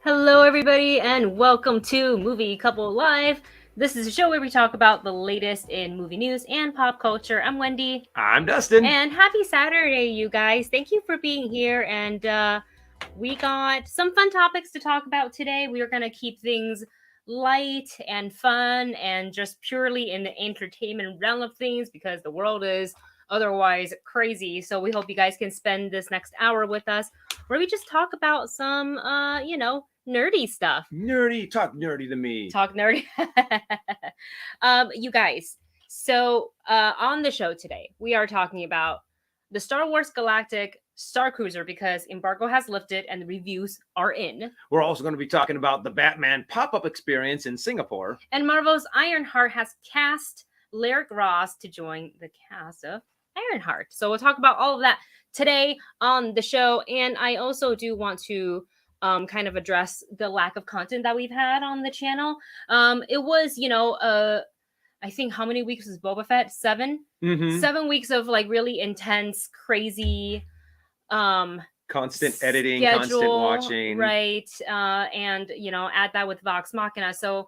Hello, everybody, and welcome to Movie Couple Live. This is a show where we talk about the latest in movie news and pop culture. I'm Wendy. I'm Dustin. And happy Saturday, you guys. Thank you for being here. And we got some fun topics to talk about today. We are going to keep things light and fun and just purely in the entertainment realm of things because the world is otherwise crazy. So we hope you guys can spend this next hour with us where we just talk about some, nerdy stuff. Talk nerdy to me. Talk nerdy. You guys, so on the show today, we are talking about the Star Wars Galactic Starcruiser because embargo has lifted and the reviews are in. We're also going to be talking about the Batman pop-up experience in Singapore. And Marvel's Ironheart has cast Lyric Ross to join the cast of Ironheart. So we'll talk about all of that today on the show. And I also do want to kind of address the lack of content that we've had on the channel. It was, I think how many weeks was Boba Fett? 7? Mm-hmm. 7 weeks of like really intense, crazy constant editing, schedule, constant watching. Right. And, add that with Vox Machina. So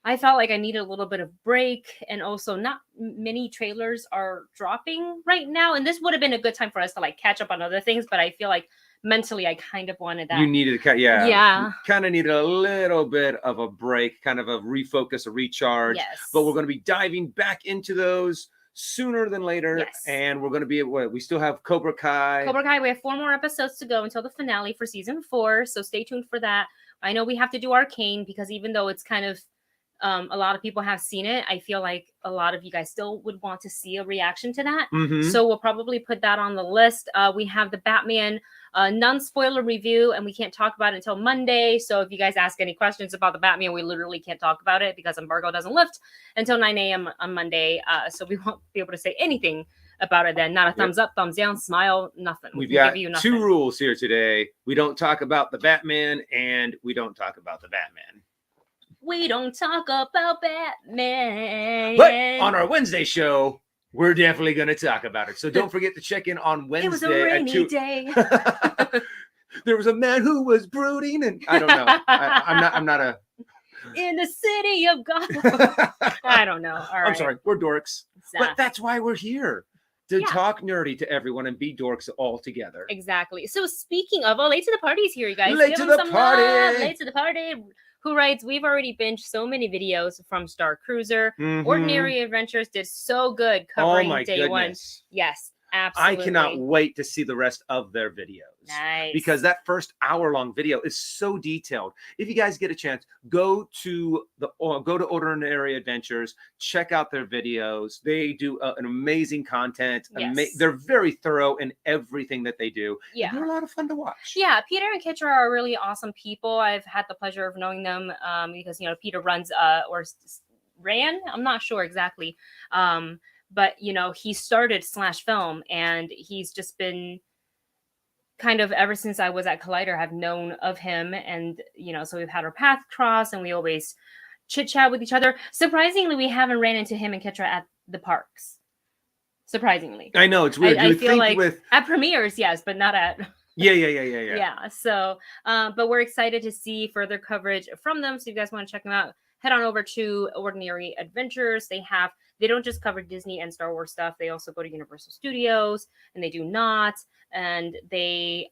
I felt like I needed a little bit of break, and also not many trailers are dropping right now. And this would have been a good time for us to like catch up on other things, but I feel like mentally I kind of wanted that. You needed to, Yeah. You kind of needed a little bit of a break, kind of a refocus, a recharge. Yes. But we're going to be diving back into those sooner than later. Yes. And we're going to be we still have Cobra Kai. We have 4 more episodes to go until the finale for season 4. So stay tuned for that. I know we have to do Arcane because even though it's kind of a lot of people have seen it, I feel like a lot of you guys still would want to see a reaction to that. Mm-hmm. So we'll probably put that on the list. We have the Batman non-spoiler review, and we can't talk about it until Monday. So if you guys ask any questions about the Batman, we literally can't talk about it because embargo doesn't lift until 9 a.m. on Monday. So we won't be able to say anything about it then. Not a thumbs up, thumbs down, smile, nothing. We've got 2 rules here today. We don't talk about the Batman, and we don't talk about the Batman. We don't talk about Batman. But on our Wednesday show, we're definitely going to talk about it. So don't forget to check in on Wednesday. It was a rainy day. There was a man who was brooding, and I don't know. I'm not a... In the city of Gotham. I don't know. All right. I'm sorry. We're dorks. But that's why we're here. To talk nerdy to everyone and be dorks all together. Exactly. So speaking of, late to the party is here, you guys. Late to the party. Late to the party. who writes, "We've already binged so many videos from Starcruiser. Ordinary Adventures did so good covering day one." Yes, absolutely. I cannot wait to see the rest of their videos. Nice. Because that first hour-long video is so detailed. If you guys get a chance, go to Ordinary Adventures, check out their videos. They do an amazing content. Yes. They're very thorough in everything that they do. Yeah. And they're a lot of fun to watch. Yeah, Peter and Kitra are really awesome people. I've had the pleasure of knowing them because, you know, Peter runs or ran, I'm not sure exactly. But, you know, he started Slash Film, and he's just been kind of, ever since I was at Collider, have known of him. And, you know, so we've had our paths cross, and we always chit chat with each other. Surprisingly, we haven't ran into him and Kitra at the parks. Surprisingly. I know, it's weird. I feel like at premieres, yes, but not at... Yeah. Yeah. So, but we're excited to see further coverage from them. So if you guys want to check them out, head on over to Ordinary Adventures. They don't just cover Disney and Star Wars stuff. They also go to Universal Studios, and they do not. And they,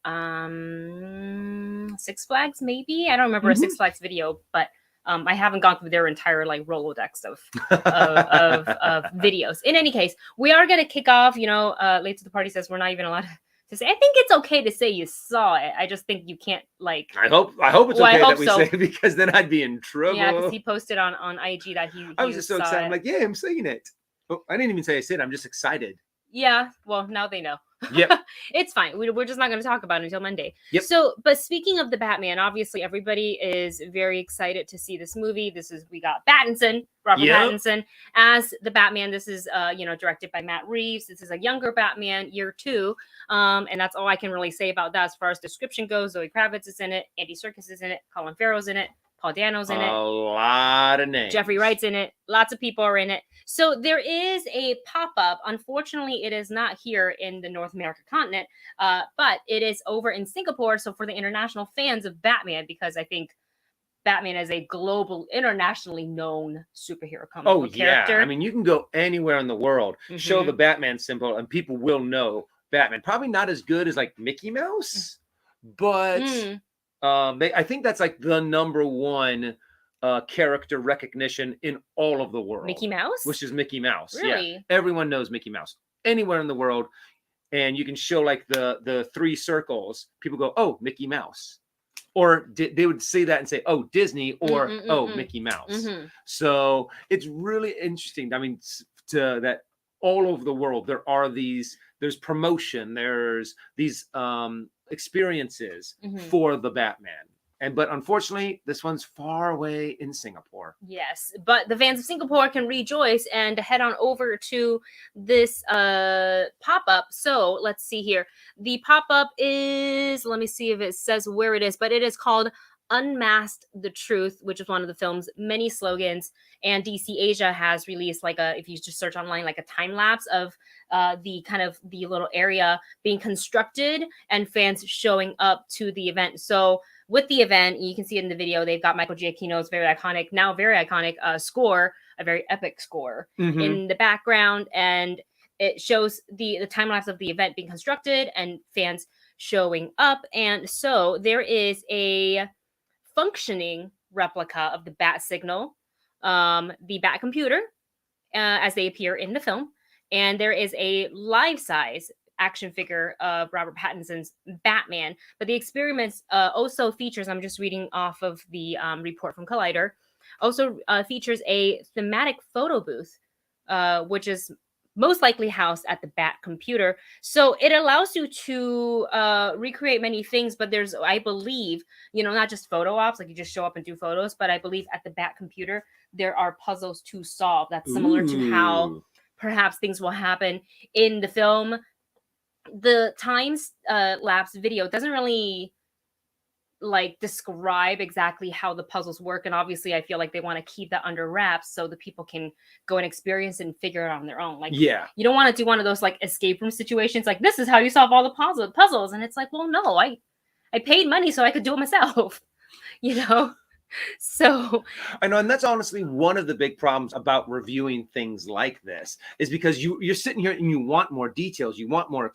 Six Flags, maybe? I don't remember a Six Flags video, but I haven't gone through their entire like Rolodex of videos. In any case, we are going to kick off, you know, Late to the Party says we're not even allowed to say. I think it's okay to say you saw it. I just think you can't, like... I hope it's okay that we say it, because then I'd be in trouble. Yeah, because he posted on IG that he I was just so excited. I'm like, yeah, I'm saying it. Oh, I didn't even say I said it. I'm just excited. Yeah, well, now they know. Yep. It's fine. We're just not going to talk about it until Monday. Yep. So, but speaking of the Batman, obviously everybody is very excited to see this movie. We got Robert Pattinson as the Batman. This is, you know, directed by Matt Reeves. This is a younger Batman, year 2. And that's all I can really say about that as far as description goes. Zoe Kravitz is in it. Andy Serkis is in it. Colin Farrell's in it. Paul Dano's in it. A lot of names. Jeffrey Wright's in it. Lots of people are in it. So there is a pop-up. Unfortunately, it is not here in the North America continent, but it is over in Singapore. So for the international fans of Batman, because I think Batman is a global, internationally known superhero comic book character. I mean, you can go anywhere in the world, show the Batman symbol, and people will know Batman. Probably not as good as like Mickey Mouse, but... I think that's like the #1 character recognition in all of the world. Mickey Mouse? Which is Mickey Mouse. Really? Yeah. Everyone knows Mickey Mouse. Anywhere in the world. And you can show like the 3 circles. People go, oh, Mickey Mouse. Or they would say that and say, oh, Disney, or oh, Mickey Mouse. So it's really interesting. I mean, that all over the world, there's promotion, there's these experiences for the Batman. But unfortunately, this one's far away in Singapore. Yes, but the fans of Singapore can rejoice and head on over to this pop-up. So let's see here. The pop-up is, let me see if it says where it is, but it is called Unmasked the Truth, which is one of the film's many slogans. And DC Asia has released like if you just search online, like a time lapse of the little area being constructed and fans showing up to the event. So with the event, you can see it in the video, they've got Michael Giacchino's very iconic score, a very epic score in the background, and it shows the time lapse of the event being constructed and fans showing up. And so there is a functioning replica of the bat signal, the bat computer, as they appear in the film. And there is a life-size action figure of Robert Pattinson's Batman. But the experiments also features, I'm just reading off of the report from Collider, also features a thematic photo booth, which is most likely housed at the Bat computer. So it allows you to recreate many things, but there's, I believe, not just photo ops, like you just show up and do photos, but I believe at the Bat computer, there are puzzles to solve. That's similar to how perhaps things will happen in the film. The time lapse video doesn't really describe exactly how the puzzles work, and obviously I feel like they want to keep that under wraps so the people can go and experience and figure it out on their own. You don't want to do one of those escape room situations, like this is how you solve all the puzzles, and it's like, well, no, I paid money so I could do it myself. So I know, and that's honestly one of the big problems about reviewing things like this, is because you're sitting here and you want more details, you want more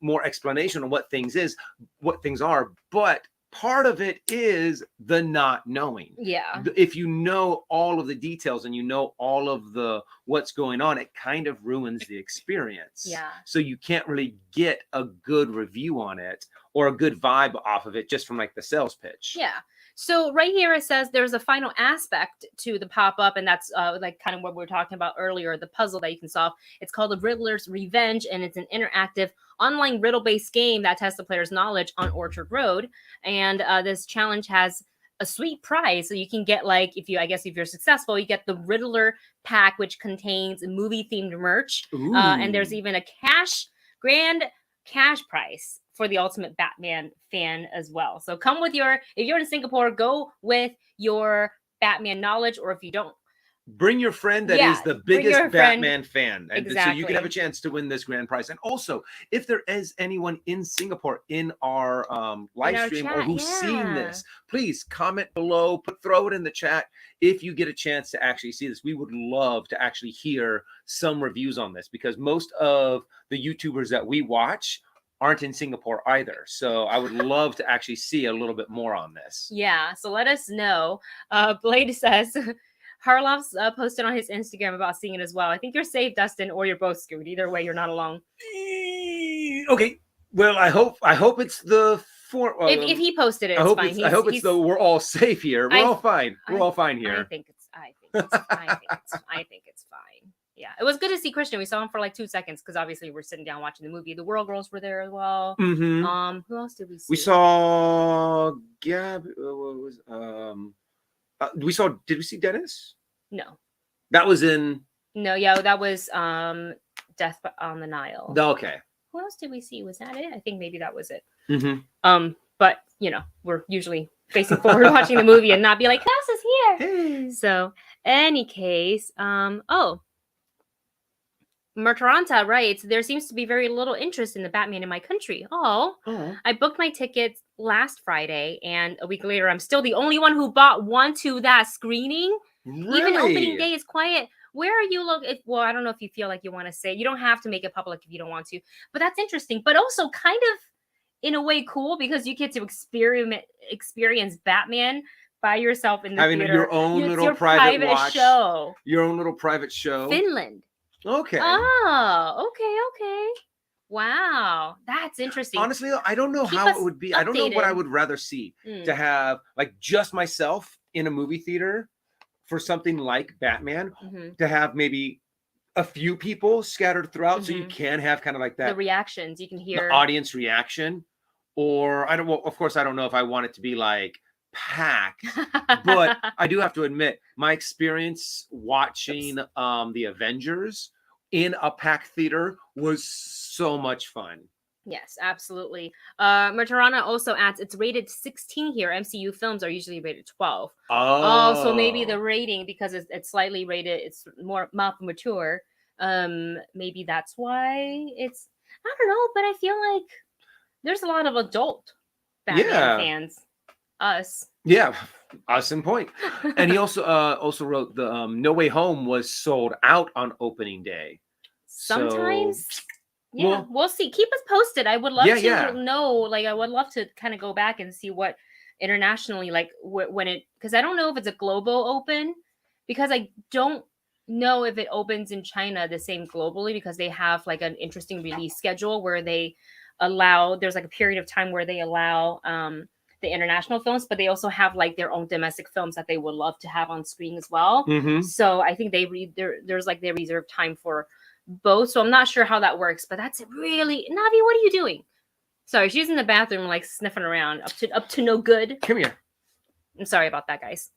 more explanation on what things are, but part of it is the not knowing. Yeah. If you know all of the details and you know all of the what's going on, it kind of ruins the experience. Yeah. So you can't really get a good review on it or a good vibe off of it just from like the sales pitch. Yeah. So right here it says there's a final aspect to the pop-up, and that's like kind of what we were talking about earlier, the puzzle that you can solve. It's called The Riddler's Revenge, and it's an interactive online riddle-based game that tests the player's knowledge on Orchard Road. And this challenge has a sweet prize, so you can get, like, if you're successful, you get the Riddler pack, which contains movie-themed merch, and there's even a grand cash prize for the ultimate Batman fan as well. So if you're in Singapore, go with your Batman knowledge, or if you don't, bring your friend that is the biggest Batman fan. And exactly. So you can have a chance to win this grand prize. And also, if there is anyone in Singapore in our live stream or who's seen this, please comment below, throw it in the chat if you get a chance to actually see this. We would love to actually hear some reviews on this, because most of the YouTubers that we watch aren't in Singapore either. So I would love to actually see a little bit more on this. Yeah, so let us know. Blade says, Harloff's posted on his Instagram about seeing it as well. I think you're safe, Dustin, or you're both screwed. Either way, you're not alone. Okay. Well, I hope it's the if he posted it, it's fine. I hope it's we're all safe here. We're all fine. We're all fine here. I think it's fine. Yeah, it was good to see Christian. We saw him for like 2 seconds because obviously we're sitting down watching the movie. The World Girls were there as well. Mm-hmm. Who else did we see? We saw Gab. Did we see Dennis? No. That was in. No, yeah, that was Death on the Nile. Okay. Who else did we see? Was that it? I think maybe that was it. Mm-hmm. But we're usually facing forward watching the movie and not be like, Klaus is here. Hey. So, any case, Mertaranta writes, there seems to be very little interest in the Batman in my country. I booked my tickets last Friday, and a week later, I'm still the only one who bought one to that screening. Really? Even opening day is quiet. Where are you looking? Well, I don't know if you feel like you want to say. You don't have to make it public if you don't want to. But that's interesting. But also kind of, in a way, cool, because you get to experience Batman by yourself in the theater. Your own little private watch, show. Your own little private show. Finland. Okay. Oh, okay. Wow, that's interesting. Honestly, I don't know how it would be. I don't know what I would rather see. To have like just myself in a movie theater for something like Batman, to have maybe a few people scattered throughout, so you can have kind of like that. The reactions you can hear, the audience reaction, or of course, I don't know if I want it to be like packed, but I do have to admit my experience watching the Avengers in a packed theater was so much fun. Yes, absolutely. Mertarana also adds it's rated 16 here. MCU films are usually rated 12. So maybe the rating, because it's slightly rated, it's more mature. Maybe that's why it's, I don't know, but I feel like there's a lot of adult Batman fans. Us. Yeah, us in point. And he also wrote the No Way Home was sold out on opening day. Sometimes. Yeah, we'll see. Keep us posted. I would love to know. Like, I would love to kind of go back and see what internationally, like when it, because I don't know if it's a global open, because I don't know if it opens in China the same globally, because they have like an interesting release schedule where they allow, there's like a period of time where they allow the international films, but they also have like their own domestic films that they would love to have on screen as well. So I think they there's like they reserve time for both. So I'm not sure how that works, but that's really, Navi, what are you doing? Sorry, she's in the bathroom like sniffing around up to no good. Come here. I'm sorry about that, guys.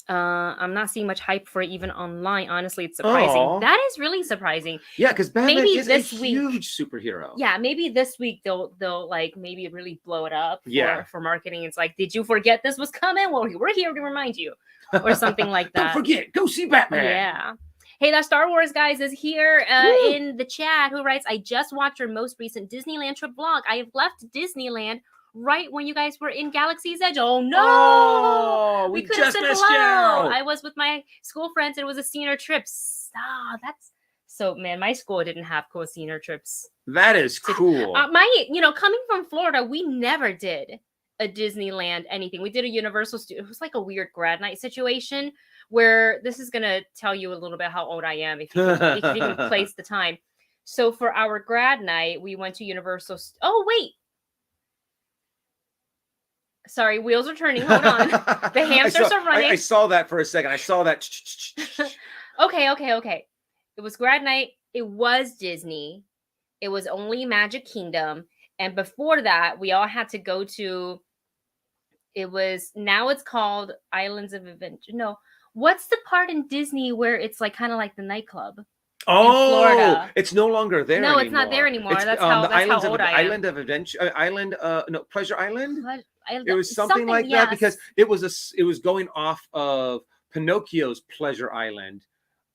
I'm not seeing much hype for it even online. Honestly, it's surprising. Aww. That is really surprising. Yeah, because Batman maybe is this a week, huge superhero. Yeah, maybe this week they'll like maybe really blow it up for marketing. It's like, did you forget this was coming? Well, we're here to remind you, or something like that. Don't forget, go see Batman. Yeah. Hey, that Star Wars guys is here in the chat, who writes, I just watched your most recent Disneyland trip vlog. I have left Disneyland right when you guys were in Galaxy's Edge. Oh no! We could have just said missed hello. you. I was with my school friends. It was a senior trip. That's so, man, my school didn't have cool senior trips. That is cool. Coming from Florida, we never did a Disneyland anything. We did a Universal Studio. It was like a weird grad night situation where this is gonna tell you a little bit how old I am if you can place the time. So for our grad night, we went to Universal. Oh wait, sorry, wheels are turning. Hold on, the hamsters are running. I saw that for a second. I saw that. Okay. It was grad night. It was Disney. It was only Magic Kingdom, and before that, we all had to go to. Now it's called Islands of Adventure. No, what's the part in Disney where it's like kind of like the nightclub? Oh, Florida. It's no longer there. No, anymore. It's not there anymore. It's, that's how how old I am. Island of Adventure, Pleasure Island. It was something something like that because it was going off of Pinocchio's Pleasure Island.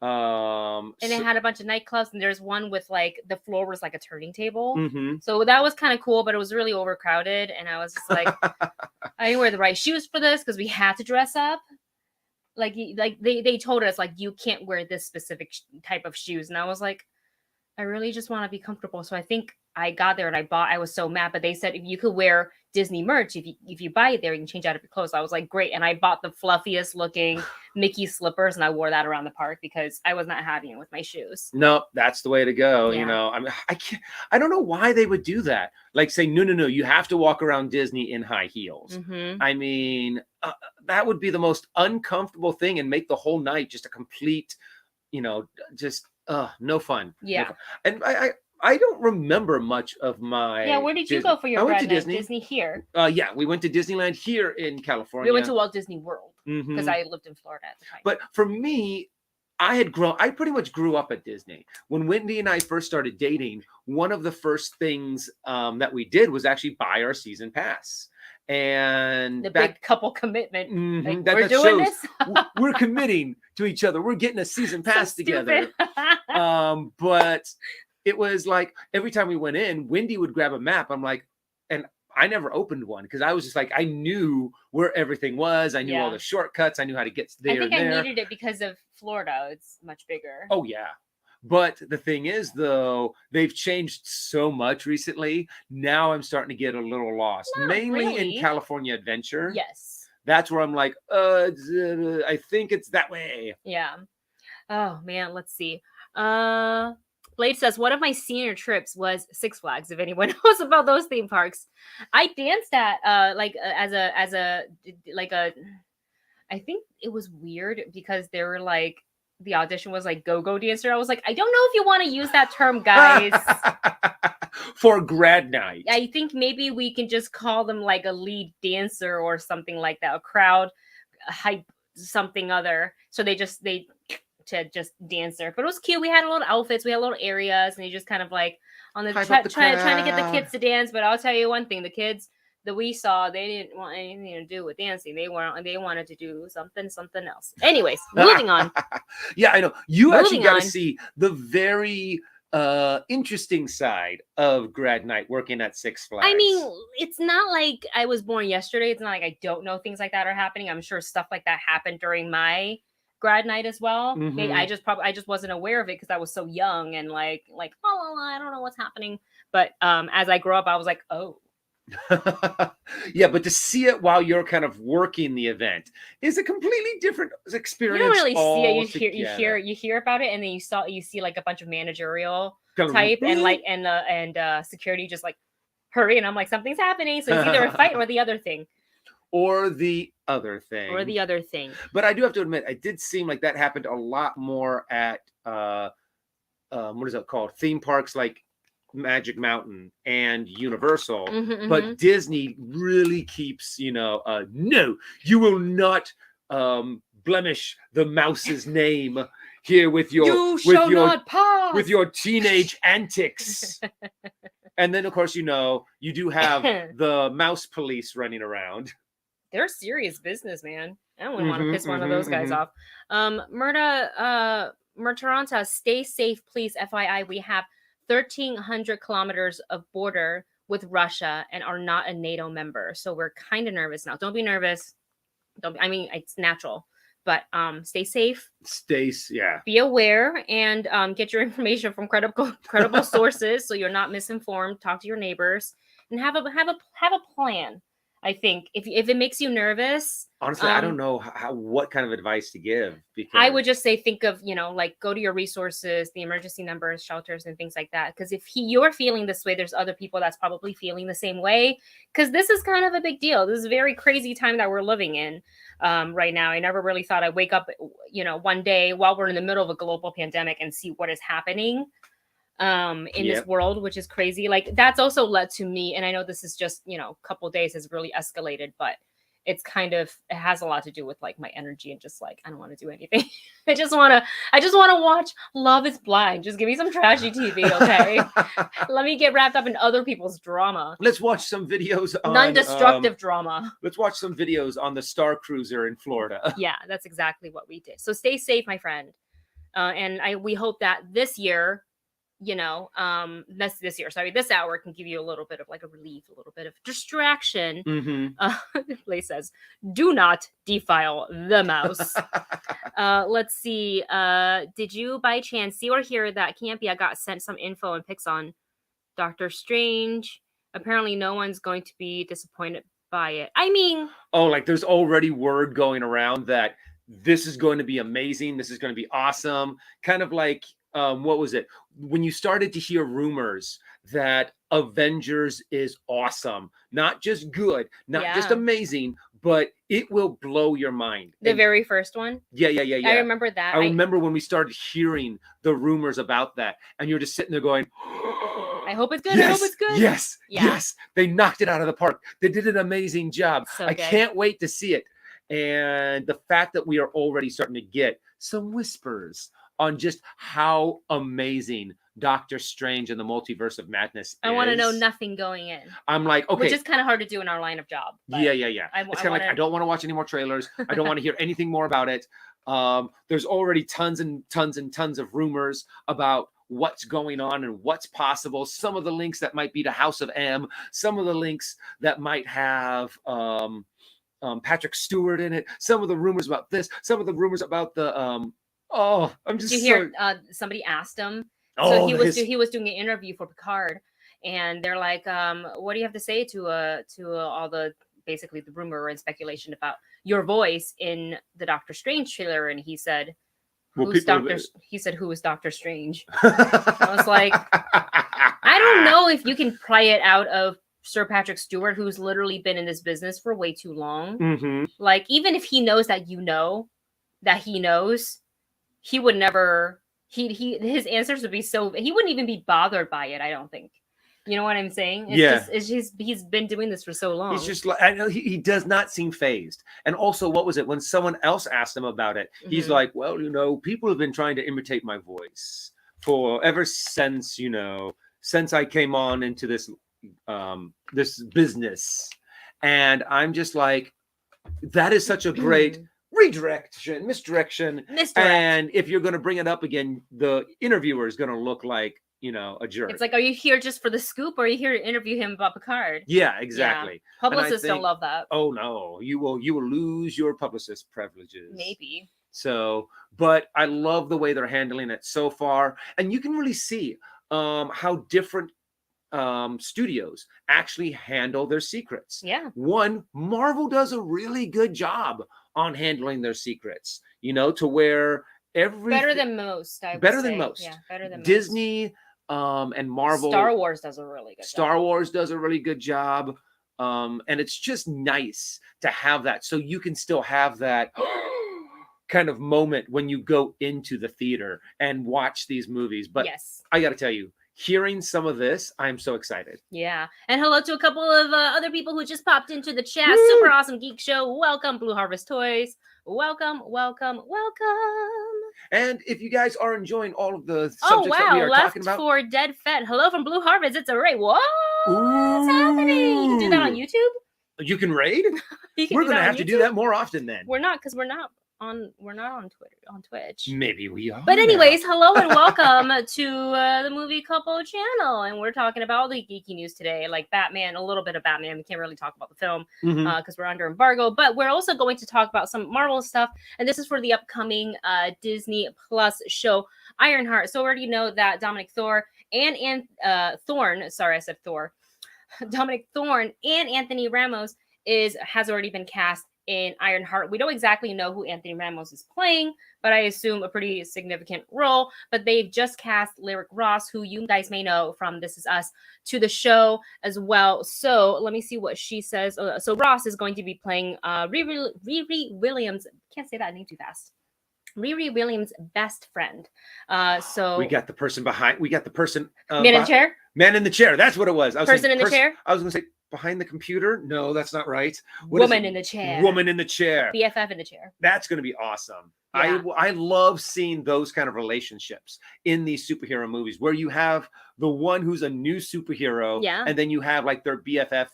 And it had a bunch of nightclubs, and there's one with like the floor was like a turning table. Mm-hmm. So that was kind of cool, but it was really overcrowded, and I was just like, I didn't wear the right shoes for this because we had to dress up. Like they told us like you can't wear this specific type of shoes, and I was like, I really just want to be comfortable. So I think I got there and I was so mad, but they said if you could wear Disney merch, if you buy it there, you can change out of your clothes. So I was like, great. And I bought the fluffiest looking Mickey slippers and I wore that around the park because I was not having it with my shoes. No, that's the way to go. Yeah. You know, I mean, I don't know why they would do that. Like say, no, you have to walk around Disney in high heels. Mm-hmm. I mean, that would be the most uncomfortable thing and make the whole night just a complete, just no fun. Yeah. No fun. And I don't remember much of my. Yeah, where did you go for your grad night? Disney here. Yeah, we went to Disneyland here in California. We went to Walt Disney World because I lived in Florida at the time. But for me, I pretty much grew up at Disney. When Wendy and I first started dating, one of the first things that we did was actually buy our season pass. And the big couple commitment. Mm-hmm, we're doing this. We're committing to each other. We're getting a season pass together. But it was like every time we went in, Wendy would grab a map. I'm like, and I never opened one because I was just like, I knew where everything was. I knew all the shortcuts. I knew how to get there. I think I needed it because of Florida. It's much bigger. Oh, yeah. But the thing is, though, they've changed so much recently. Now I'm starting to get a little lost, mainly in California Adventure. Yes. That's where I'm like, I think it's that way. Yeah. Oh, man. Let's see. Blade says, one of my senior trips was Six Flags. If anyone knows about those theme parks, I danced at I think it was weird because they were like, the audition was like go-go dancer. I was like, I don't know if you want to use that term, guys. For grad night. I think maybe we can just call them like a lead dancer or something like that. A crowd hype something other. So they just dancer. But it was cute. We had little outfits. We had little areas. And you just kind of like on the trying to get the kids to dance. But I'll tell you one thing. The kids that we saw, they didn't want anything to do with dancing. They wanted to do something else. Anyways, moving on. Yeah, I know. You actually got to see the very interesting side of grad night working at Six Flags. I mean, it's not like I was born yesterday. It's not like I don't know things like that are happening. I'm sure stuff like that happened during my grad night as well. Mm-hmm. Maybe I just wasn't aware of it because I was so young and like I don't know what's happening. But as I grow up, I was like, oh. Yeah, but to see it while you're kind of working the event is a completely different experience. You don't really see it. You hear about it, and then you see like a bunch of managerial type and security just like hurry, and I'm like, something's happening. So it's either a fight or the other thing. Or the other thing. But I do have to admit, it did seem like that happened a lot more at what is it called? Theme parks like Magic Mountain and Universal. But Disney really keeps, no, you will not blemish the mouse's name here with your teenage antics. And then of course, you do have the mouse police running around. They're serious business, man. I don't really want to piss one of those guys off. Murtaranta, stay safe, please. FYI, we have 1,300 kilometers of border with Russia and are not a NATO member. So we're kind of nervous now. Don't be nervous. It's natural. But stay safe. Be aware and get your information from credible sources so you're not misinformed. Talk to your neighbors and have a plan. I think if it makes you nervous, Honestly, I don't know what kind of advice to give, because I would just say think of, like go to your resources, the emergency numbers, shelters, and things like that. Because if you're feeling this way, there's other people that's probably feeling the same way. Because this is kind of a big deal. This is a very crazy time that we're living in right now. I never really thought I'd wake up, one day while we're in the middle of a global pandemic and see what is happening in this world, which is crazy. Like that's also led to me, and I know this is just, a couple days has really escalated, but it's it has a lot to do with like my energy and just like I don't want to do anything. I just want to watch Love is Blind. Just give me some trashy TV, okay? Let me get wrapped up in other people's drama. Let's watch some videos on non-destructive drama. Let's watch some videos on the Starcruiser in Florida. Yeah, that's exactly what we did. So stay safe, my friend. And we hope that this year, this hour can give you a little bit of like a relief, a little bit of distraction. Lay says, do not defile the mouse. Let's see. Did you by chance see or hear that Campia got sent some info and pics on Doctor Strange? Apparently no one's going to be disappointed by it. I mean, like there's already word going around that this is going to be amazing. This is going to be awesome. Kind of like, what was it? When you started to hear rumors that Avengers is awesome, not just good, not just amazing, but it will blow your mind. The very first one? Yeah. I remember that. I remember when we started hearing the rumors about that, and you're just sitting there going, I hope it's good. Yes, I hope it's good. Yes. They knocked it out of the park. They did an amazing job. I can't wait to see it. And the fact that we are already starting to get some whispers on just how amazing Doctor Strange and the Multiverse of Madness is. I want to know nothing going in. I'm like, okay. Which is kind of hard to do in our line of job. Yeah. It's kind of like, I don't want to watch any more trailers. I don't want to hear anything more about it. There's already tons and tons and tons of rumors about what's going on and what's possible. Some of the links that might be to House of M. Some of the links that might have Patrick Stewart in it. Some of the rumors about this. Some of the rumors about the I'm just. Did you hear? Somebody asked him. So he was doing an interview for Picard, and they're like, "What do you have to say to all the basically the rumor and speculation about your voice in the Doctor Strange trailer?" And he said, "Who is Doctor Strange?" I was like, I don't know if you can pry it out of Sir Patrick Stewart, who's literally been in this business for way too long. Like, even if he knows that that he knows, he would never. His answers would be he wouldn't even be bothered by it. I don't think. You know what I'm saying? It's just he's been doing this for so long. He's just like, I know he does not seem phased. And also, what was it when someone else asked him about it? He's like, well, people have been trying to imitate my voice ever since since I came on into this this business, and I'm just like, that is such a great. Misdirection. And if you're going to bring it up again, the interviewer is going to look like, a jerk. It's like, are you here just for the scoop, or are you here to interview him about Picard? Yeah, exactly. Yeah. Publicists don't love that. Oh no, you will lose your publicist privileges. Maybe. So, but I love the way they're handling it so far, and you can really see how different studios actually handle their secrets. Yeah. One, Marvel does a really good job on handling their secrets, to where better than most. Yeah, better than most. Disney and Marvel. Star Wars does a really good job. Star Wars does a really good job. And it's just nice to have that, so you can still have that kind of moment when you go into the theater and watch these movies. But yes, I got to tell you, hearing some of this, I'm so excited. Yeah. And hello to a couple of other people who just popped into the chat. Woo! Super awesome geek show. Welcome, Blue Harvest Toys. Welcome. And if you guys are enjoying all of the subjects that we are talking about. For Dead Fed. Hello from Blue Harvest. It's a raid. What's happening? You can do that on YouTube? You can raid? We're going to have to do that more often then. We're not, because we're not on Twitter, on Twitch. Maybe we are. But anyways, hello and welcome to the Movie Couple channel, and we're talking about all the geeky news today, like Batman, a little bit of Batman. We can't really talk about the film because we're under embargo, but we're also going to talk about some Marvel stuff, and this is for the upcoming Disney Plus show Ironheart. So we already know that Dominic Thorne and Anthony Ramos has already been cast in Ironheart. We don't exactly know who Anthony Ramos is playing, but I assume a pretty significant role. But they've just cast Lyric Ross, who you guys may know from This Is Us, to the show as well. So let me see what she says. So Ross is going to be playing Riri Williams. Can't say that name too fast. Riri Williams' best friend. So we got the person behind. We got the person. Man in the chair. Man in the chair. That's what it was. Person in the chair. I was going to say behind the computer. No, that's not right. Woman in the chair. Woman in the chair. BFF in the chair. That's going to be awesome. Yeah. I love seeing those kind of relationships in these superhero movies where you have the one who's a new superhero, and then you have like their BFF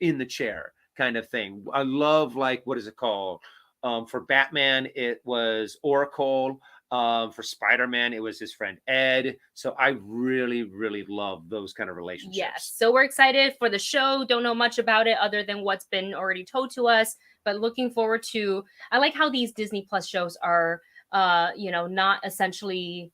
in the chair kind of thing. I love, like, what is it called? For Batman, it was Oracle. For Spider-Man, it was his friend Ed. So I really, really love those kind of relationships. Yes. So we're excited for the show. Don't know much about it other than what's been already told to us, but looking forward to. I like how these Disney Plus shows are, not essentially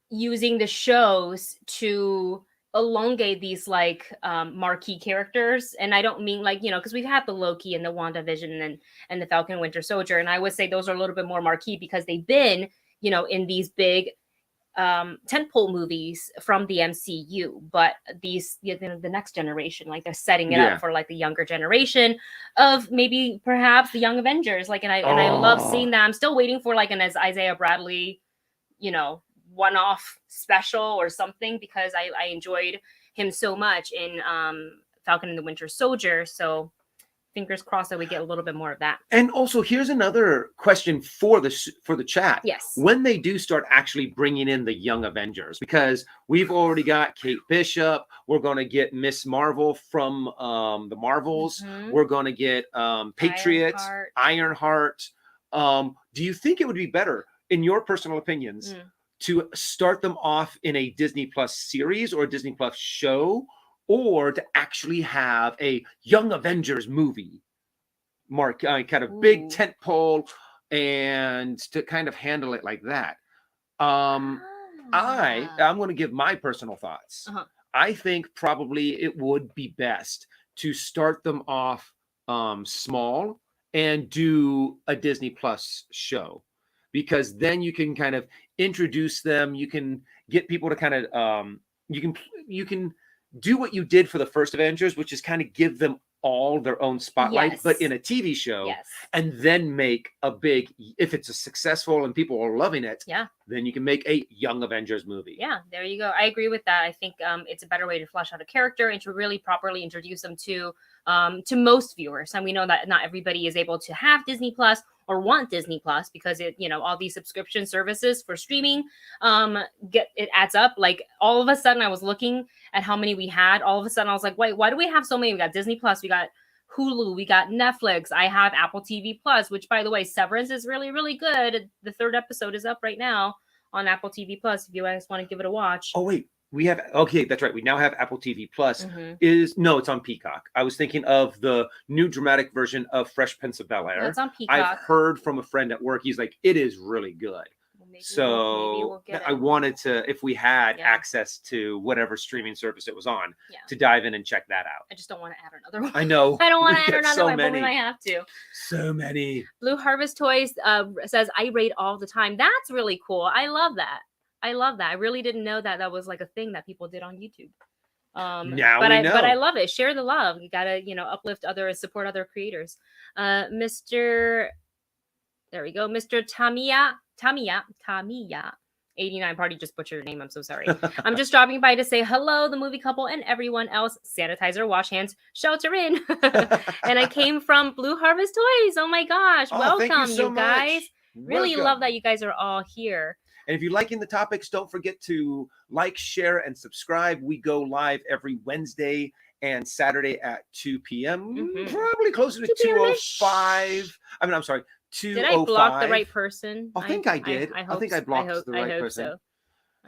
using the shows to elongate these like marquee characters. And I don't mean like, because we've had the Loki and the WandaVision and the Falcon Winter Soldier, and I would say those are a little bit more marquee because they've been in these big tentpole movies from the MCU. But these the next generation, like they're setting it up for like the younger generation of maybe perhaps the Young Avengers, like, and I love seeing that. I'm still waiting for like an Isaiah Bradley one-off special or something, because I enjoyed him so much in Falcon and the Winter Soldier. So fingers crossed that we get a little bit more of that. And also, here's another question for the chat. Yes. When they do start actually bringing in the Young Avengers, because we've already got Kate Bishop, we're going to get Miss Marvel from the Marvels, we're going to get Patriot, Ironheart. Do you think it would be better, in your personal opinions, to start them off in a Disney Plus series or a Disney Plus show, or to actually have a Young Avengers movie, kind of big tentpole, and to kind of handle it like that? I'm going to give my personal thoughts. I think probably it would be best to start them off small and do a Disney Plus show, because then you can kind of introduce them. You can get people to kind of you can do what you did for the first Avengers, which is kind of give them all their own spotlight, but in a TV show, and then make a big, if it's a successful and people are loving it, then you can make a Young Avengers movie. Yeah, there you go. I agree with that. I think it's a better way to flesh out a character and to really properly introduce them to most viewers. And we know that not everybody is able to have Disney Plus or want Disney Plus, because it, all these subscription services for streaming, it adds up. Like, all of a sudden I was looking at how many we had. All of a sudden I was like, wait, why do we have so many? We got Disney Plus, we got Hulu, we got Netflix. I have Apple TV Plus, which, by the way, Severance is really, really good. The 3rd episode is up right now on Apple TV Plus if you guys want to give it a watch. Oh, wait. That's right. We now have Apple TV Plus. It's on Peacock. I was thinking of the new dramatic version of Fresh Prince of Bel-Air. That's on Peacock. I've heard from a friend at work. He's like, it is really good. We'll get I wanted to, if we had access to whatever streaming service it was on, to dive in and check that out. I just don't want to add another one. I know. I don't want to add another one, but when I have to. So many. Blue Harvest Toys says, I rate all the time. That's really cool. I love that. I really didn't know that was like a thing that people did on YouTube. But I love it. Share the love. You gotta, uplift others, support other creators. Mr. Tamiya 89, party just butchered your name. I'm so sorry. I'm just dropping by to say hello, the movie couple, and everyone else. Sanitizer, wash hands, shelter in. And I came from Blue Harvest Toys. Oh my gosh. Welcome, you guys. Really love that you guys are all here. And if you're liking the topics, don't forget to like, share, and subscribe. We go live every Wednesday and Saturday at 2 p.m. Probably closer to 2:05. I'm sorry, 2:05. Did I block the right person? I think I did. I think I blocked the right person.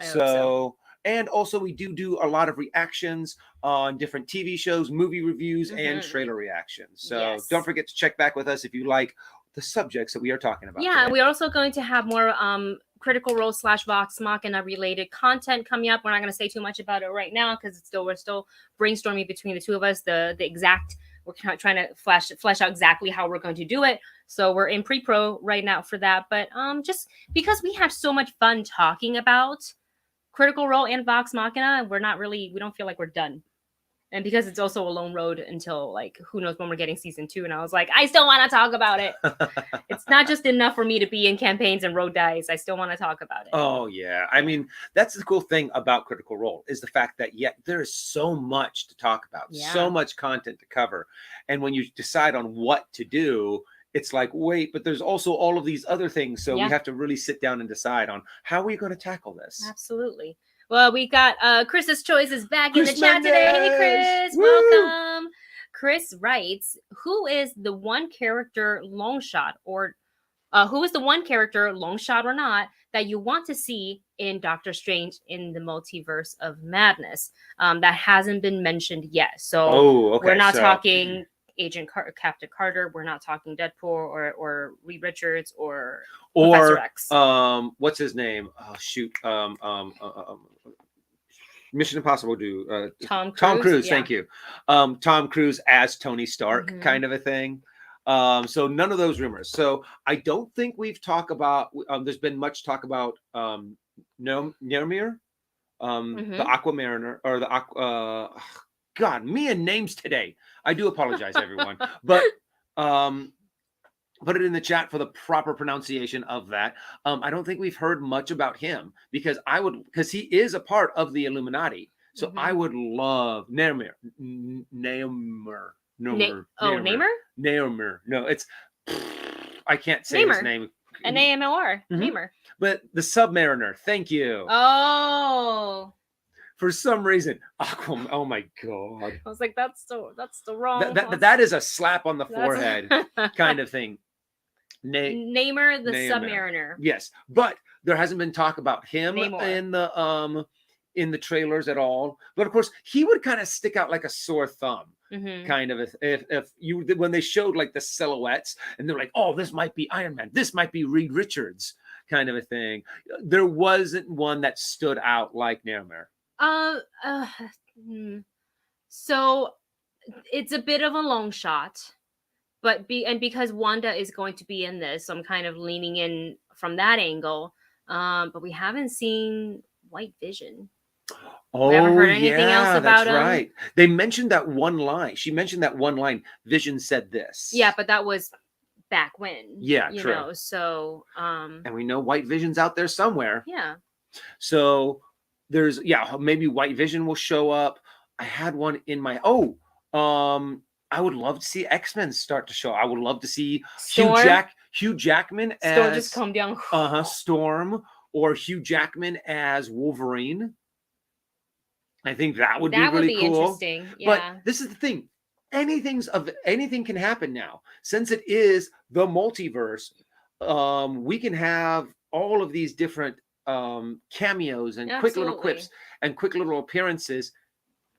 So. And also, we do a lot of reactions on different TV shows, movie reviews, and trailer reactions. So don't forget to check back with us if you like the subjects that we are talking about. Yeah, today. We're also going to have more Critical Role / Vox Machina related content coming up. We're not going to say too much about it right now because we're still brainstorming between the two of us. The exact, we're trying to flesh out exactly how we're going to do it. So we're in pre-pro right now for that. But just because we have so much fun talking about Critical Role and Vox Machina, we don't feel like we're done. And because it's also a lone road until like who knows when we're getting season 2, and I was like, I still want to talk about it. It's not just enough for me to be in campaigns and road dice. I still want to talk about it. Oh yeah, I mean that's the cool thing about Critical Role is the fact that there is so much to talk about, so much content to cover, and when you decide on what to do, it's like, wait, but there's also all of these other things, so we have to really sit down and decide on how are we going to tackle this. Absolutely. Well, we got Chris's Choice is back in the chat today. Hey, Chris, welcome. Chris writes, who is the one character long shot or not that you want to see in Doctor Strange in the Multiverse of Madness that hasn't been mentioned yet? So we're not talking Captain Carter. We're not talking Deadpool or Reed Richards or Professor X. What's his name? Oh shoot. Mission Impossible Tom Cruise. Thank you. Tom Cruise as Tony Stark, kind of a thing. So none of those rumors. So I don't think we've talked about. There's been much talk about Nermir, the Aquamariner, or the Aqua. God, me and names today. I do apologize, everyone. But put it in the chat for the proper pronunciation of that. I don't think we've heard much about him because he is a part of the Illuminati. So I would love Namor. Namor? No, it's I can't say his name. Namor. Namor. But the Submariner. Thank you. Oh. For some reason, Aquaman. Oh my god! I was like, that's the wrong. That is a slap on the forehead kind of thing. Namor the Submariner. Yes, but there hasn't been talk about him in the trailers at all. But of course, he would kind of stick out like a sore thumb. Kind of if you when they showed like the silhouettes and they're like, oh, this might be Iron Man, this might be Reed Richards, kind of a thing. There wasn't one that stood out like Namor. So it's a bit of a long shot, but because Wanda is going to be in this, so I'm kind of leaning in from that angle. But we haven't seen White Vision. Oh, we haven't heard anything else about that's right. They mentioned that one line. She mentioned that one line. Vision said this. Yeah, but that was back when. Yeah, you true. know, so and we know White Vision's out there somewhere. Yeah. So there's maybe White Vision will show up. I had one in my I would love to see X-Men start to show. I would love to see Hugh Jackman as Storm just come down. Storm, or Hugh Jackman as Wolverine. I think that would be really cool. Interesting. Yeah. But this is the thing. Anything can happen now. Since it is the multiverse, we can have all of these different cameos and quick little quips and quick little appearances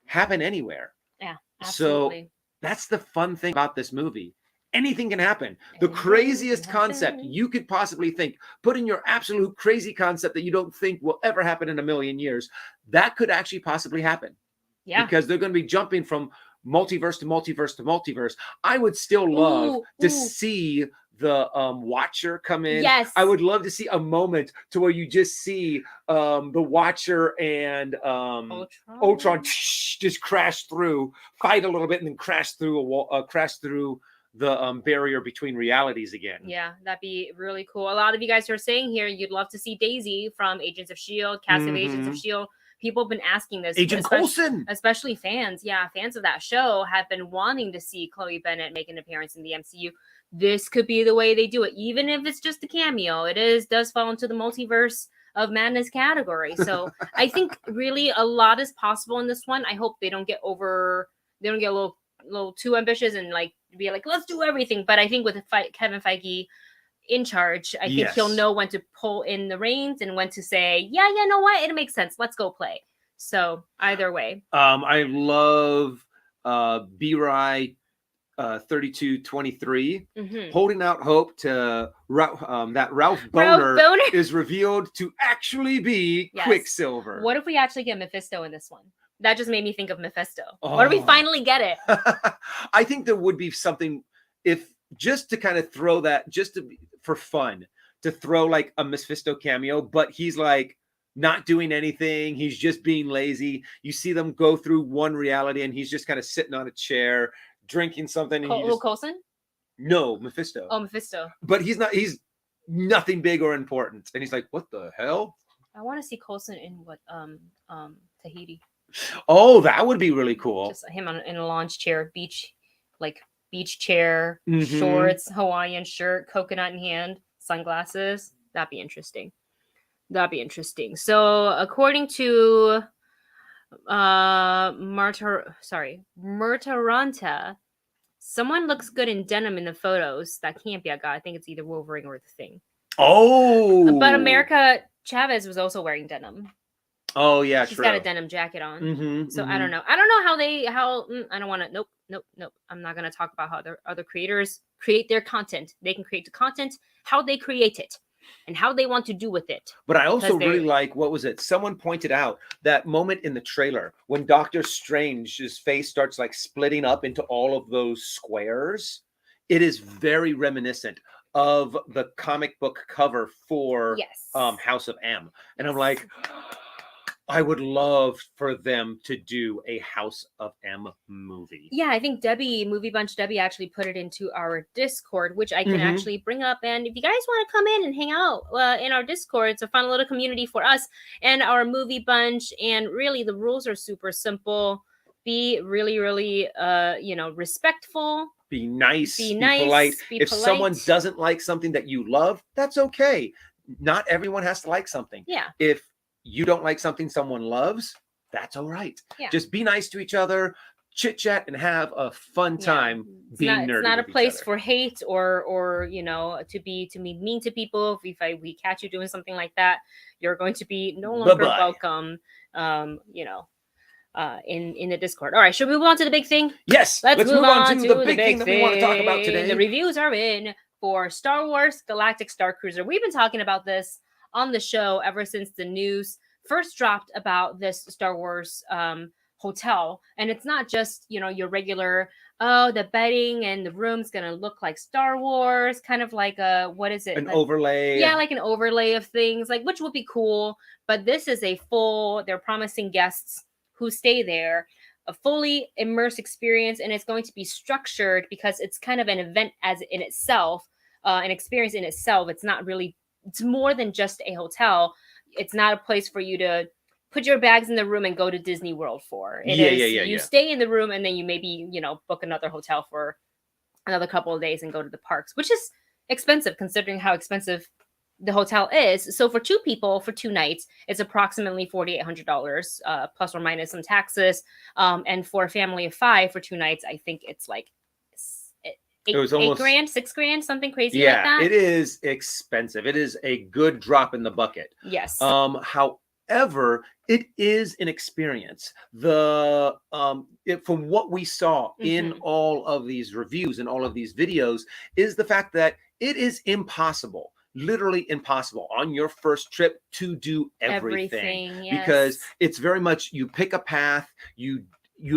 happen anywhere. Yeah, absolutely. So that's the fun thing about this movie. Anything can happen. The craziest concept you could possibly think. Put in your absolute crazy concept that you don't think will ever happen in a million years. That could actually possibly happen. Yeah. Because they're going to be jumping from multiverse to multiverse to multiverse. I would still love to see the Watcher come in. Yes. I would love to see a moment to where you just see the Watcher and Ultron just crash through, fight a little bit, and then crash through the barrier between realities again. Yeah, that'd be really cool. A lot of you guys who are saying here you'd love to see Daisy from Agents of S.H.I.E.L.D., cast of Agents of S.H.I.E.L.D. People have been asking this. Agent Coulson! Especially fans. Yeah, fans of that show have been wanting to see Chloe Bennett make an appearance in the MCU. This could be the way they do it. Even if it's just a cameo, does fall into the Multiverse of Madness category. So I think really a lot is possible in this one. I hope they don't get a little too ambitious and like be like, let's do everything. But I think with Kevin Feige in charge, I think he'll know when to pull in the reins and when to say, yeah, you know what, it makes sense, let's go play. So either way, I love B-Rye 3223, Mhm. holding out hope to that Ralph Ralph Boner Boner. is revealed to actually be Yes. Quicksilver. What if we actually get Mephisto in this one? That just made me think of Mephisto. What if we Oh. finally get it? I think there would be something, if just to kind of throw that, just to for fun, to throw like a Mephisto cameo, but he's like not doing anything. He's just being lazy. You see them go through one reality, and he's just kind of sitting on a chair, drinking something. And Coulson? No, Mephisto. Oh, Mephisto. But he's not. He's nothing big or important, and he's like, "What the hell?" I want to see Coulson in what Tahiti. Oh, that would be really cool. Just him in a launch chair, beach chair, Mhm. shorts, Hawaiian shirt, coconut in hand, sunglasses. That'd be interesting. So according to Murtaranta, someone looks good in denim in the photos. That can't be a guy. I think it's either Wolverine or the Thing. Oh, But America Chavez was also wearing denim. Oh yeah, she's true. got a denim jacket on. So I don't know. I don't know how I don't want to. Nope. I'm not gonna talk about how other creators create their content. They can create the content how they create it and how they want to do with it. But I also really like, what was it? Someone pointed out that moment in the trailer when Doctor Strange's face starts like splitting up into all of those squares. It is very reminiscent of the comic book cover for House of M. And I'm like, I would love for them to do a House of M movie. Yeah, I think Movie Bunch Debbie actually put it into our Discord, which I can actually bring up. And if you guys want to come in and hang out in our Discord, it's a fun little community for us and our Movie Bunch. And really, the rules are super simple. Be really, really, respectful. Be nice. Be polite. If someone doesn't like something that you love, that's okay. Not everyone has to like something. Yeah. If you don't like something someone loves, that's all right. Yeah. Just be nice to each other, chit chat, and have a fun time being nerdy. It's not a place for hate or to be mean to people. If we catch you doing something like that, you're going to be no longer welcome. In the Discord. All right, should we move on to the big thing? Yes, let's move on to the big thing that we want to talk about today. The reviews are in for Star Wars Galactic Starcruiser. We've been talking about this on the show ever since the news first dropped about this Star Wars hotel. And it's not just, your regular, the bedding and the room's going to look like Star Wars, kind of like what is it? An overlay. Yeah, like an overlay of things, like which would be cool. But this is they're promising guests who stay there a fully immersed experience, and it's going to be structured because it's kind of an event as in itself, an experience in itself. It's more than just a hotel. It's not a place for you to put your bags in the room and go to Disney World for. You stay in the room and then you maybe, book another hotel for another couple of days and go to the parks, which is expensive considering how expensive the hotel is. So for 2 people for 2 nights, it's approximately $4,800 plus or minus some taxes. And for a family of 5 for 2 nights, I think it's like it was almost $8,000, $6,000, something crazy like that. It is expensive. It is a good drop in the bucket. Yes. However, it is an experience. From what we saw in all of these reviews and all of these videos is the fact that it is impossible, literally impossible on your first trip to do everything. Yes. Because it's very much, you pick a path, you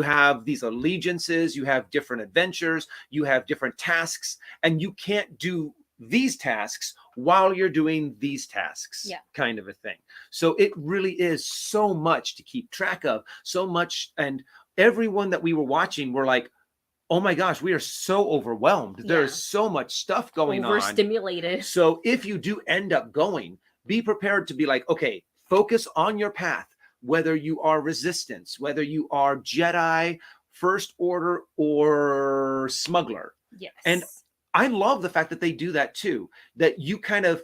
have these allegiances, you have different adventures, you have different tasks, and you can't do these tasks while you're doing these tasks, kind of a thing. So it really is so much to keep track of, so much. And everyone that we were watching were like, oh my gosh, we are so overwhelmed. There's so much stuff going on. Overstimulated. So if you do end up going, be prepared to be like, okay, focus on your path. Whether you are Resistance, whether you are Jedi, First Order, or Smuggler. Yes. And I love the fact that they do that too, that you kind of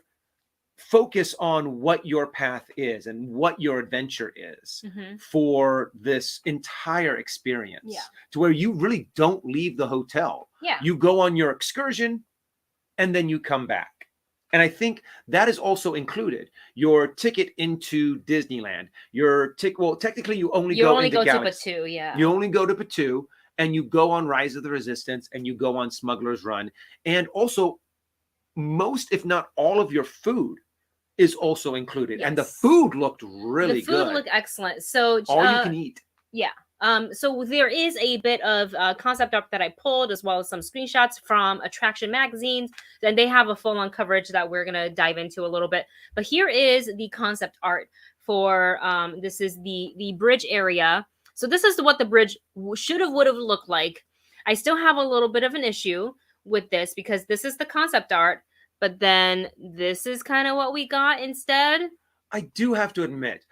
focus on what your path is and what your adventure is for this entire experience. To where you really don't leave the hotel. You go on your excursion and then you come back. And I think that is also included. Your ticket into Disneyland, technically you only go to Batuu, yeah. You only go to Batuu, and you go on Rise of the Resistance, and you go on Smuggler's Run, and also most, if not all, of your food is also included, and the Yes. food looked really The food good. looked excellent. So All you can eat. yeah. So there is a bit of concept art that I pulled, as well as some screenshots from Attraction magazines, and they have a full-on coverage that we're gonna dive into a little bit. But here is the concept art for this is the bridge area. So this is what the bridge should have would have looked like. I still have a little bit of an issue with this because this is the concept art, but then this is kind of what we got instead. I do have to admit,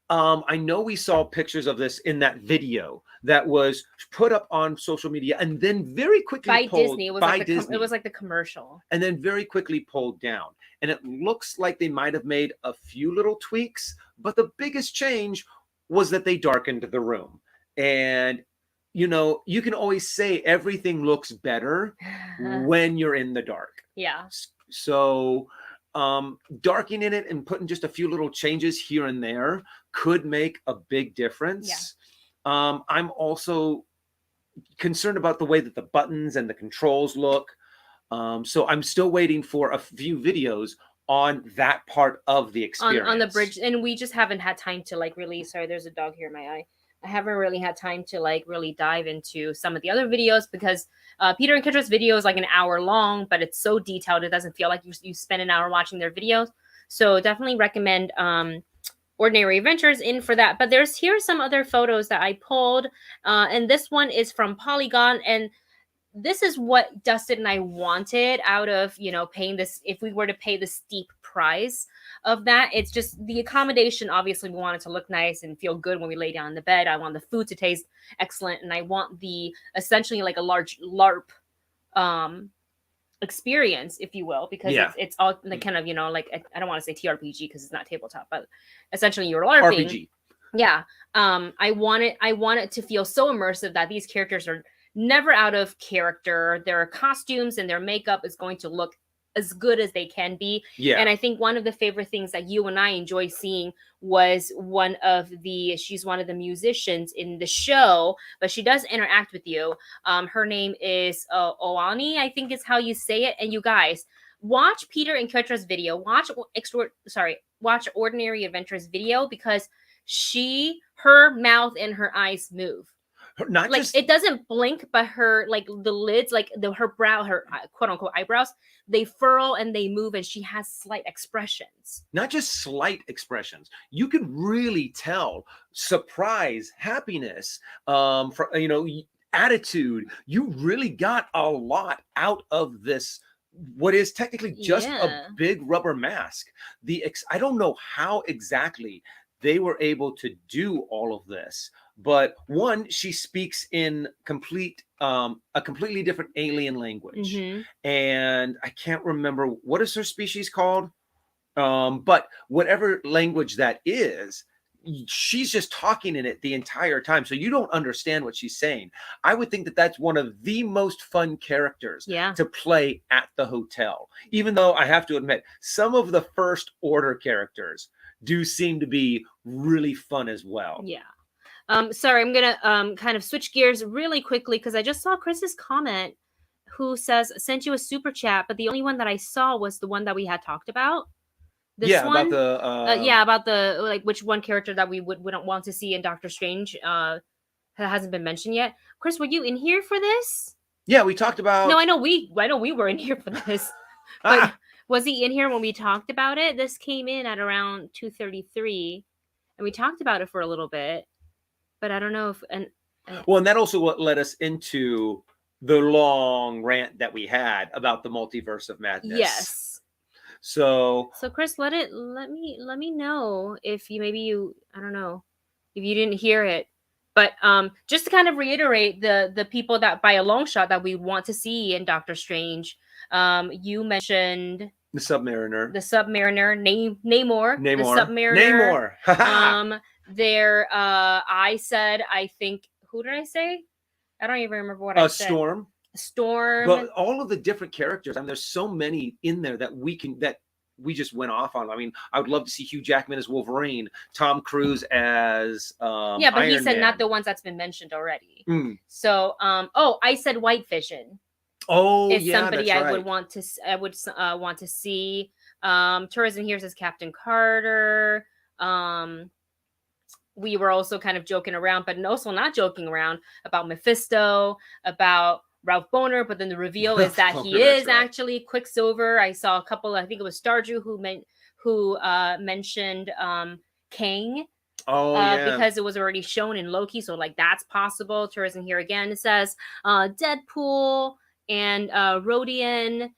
I know we saw pictures of this in that video that was put up on social media and then very quickly By pulled Disney. It was by like Disney. it was like the commercial. And then very quickly pulled down. And it looks like they might have made a few little tweaks, but the biggest change was that they darkened the room. And you know, you can always say everything looks better when you're in the dark. Yeah. So darkening it and putting just a few little changes here and there could make a big difference. Yeah. I'm also concerned about the way that the buttons and the controls look. So I'm still waiting for a few videos on that part of the experience. On the bridge, and we just haven't had time to like really, sorry, there's a dog here in my eye. I haven't really had time to like really dive into some of the other videos because Peter and Kendra's video is like an hour long, but it's so detailed it doesn't feel like you spend an hour watching their videos. So definitely recommend Ordinary Adventures in for that. But here's some other photos that I pulled, and this one is from Polygon, and this is what Dustin and I wanted out of, you know, paying this. If we were to pay the steep price of that, it's just the accommodation. Obviously, we want it to look nice and feel good when we lay down in the bed. I want the food to taste excellent, and I want the essentially like a large LARP experience, if you will, because it's all like kind of, you know, like I don't want to say TRPG because it's not tabletop, but essentially you're LARPing. RPG. Yeah. I want it to feel so immersive that these characters are never out of character. Their costumes and their makeup is going to look as good as they can be. Yeah. And I think one of the favorite things that you and I enjoy seeing was she's one of the musicians in the show, but she does interact with you. Her name is Oani, I think is how you say it. And you guys watch Peter and Ketra's video, watch Ordinary Adventures video, because her mouth and her eyes move. Not like just, it doesn't blink, but her like the lids, like her brow, her quote unquote eyebrows, they furrow and they move, and she has slight expressions. Not just slight expressions. You can really tell surprise, happiness, attitude. You really got a lot out of this. What is technically just a big rubber mask. I don't know how exactly they were able to do all of this. But one, she speaks in a completely different alien language. Mm-hmm. And I can't remember, what is her species called? But whatever language that is, she's just talking in it the entire time. So you don't understand what she's saying. I would think that that's one of the most fun characters to play at the hotel. Even though I have to admit, some of the First Order characters do seem to be really fun as well. Yeah. Sorry, I'm gonna kind of switch gears really quickly because I just saw Chris's comment, who says sent you a super chat, but the only one that I saw was the one that we had talked about. This one? About the like which one character that we wouldn't want to see in Doctor Strange that hasn't been mentioned yet. Chris, were you in here for this? Yeah, we talked about. No, I know we were in here for this. But was he in here when we talked about it? This came in at around 2:33, and we talked about it for a little bit. But I don't know if and that also what led us into the long rant that we had about the multiverse of madness. Yes. So Chris, let me know if you I don't know if you didn't hear it. But just to kind of reiterate the people that by a long shot that we want to see in Doctor Strange, you mentioned the Submariner, Namor, the Submariner, Namor. I said, I think, who did I say? I don't even remember what I said. Storm. But all of the different characters, I mean, there's so many in there that we just went off on. I mean, I would love to see Hugh Jackman as Wolverine, Tom Cruise as yeah, but Iron he said Man. not the ones that's been mentioned already. Mm. So, I said White Vision. Oh, Is yeah, somebody that's I right. would want to see. Tourism here says Captain Carter. We were also kind of joking around, but also not joking around about Mephisto, about Ralph Boner, but then the reveal is that he is actually Quicksilver. I saw a couple, I think it was Stardew who mentioned Kang. Oh, yeah. Because it was already shown in Loki, so like that's possible. Tourism here again, it says Deadpool, and Rodian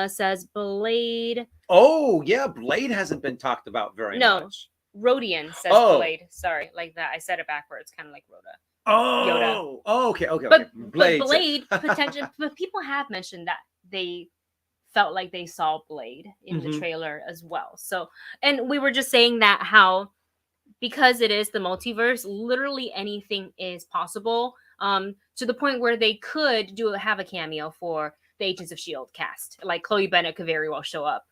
says Blade. Oh, yeah, Blade hasn't been talked about very much. Rodian says Blade. Sorry, like that. I said it backwards, kind of like Rhoda. Oh, Yoda. Oh, okay. But Blade potentially, but people have mentioned that they felt like they saw Blade in the trailer as well. So, and we were just saying that how, because it is the multiverse, literally anything is possible. To the point where they could have a cameo for the Agents of S.H.I.E.L.D. cast. Like Chloe Bennett could very well show up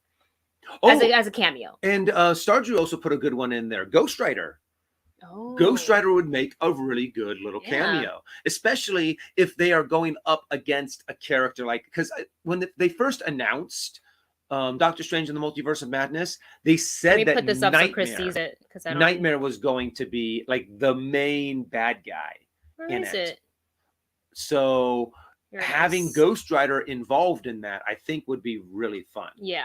as a cameo. And Stardew also put a good one in there. Ghost Rider. Oh. Ghost Rider would make a really good little cameo, especially if they are going up against a character like, because when they first announced Doctor Strange in the Multiverse of Madness, they said that Nightmare was going to be like the main bad guy. Where is it? So having Ghost Rider involved in that, I think would be really fun. Yeah.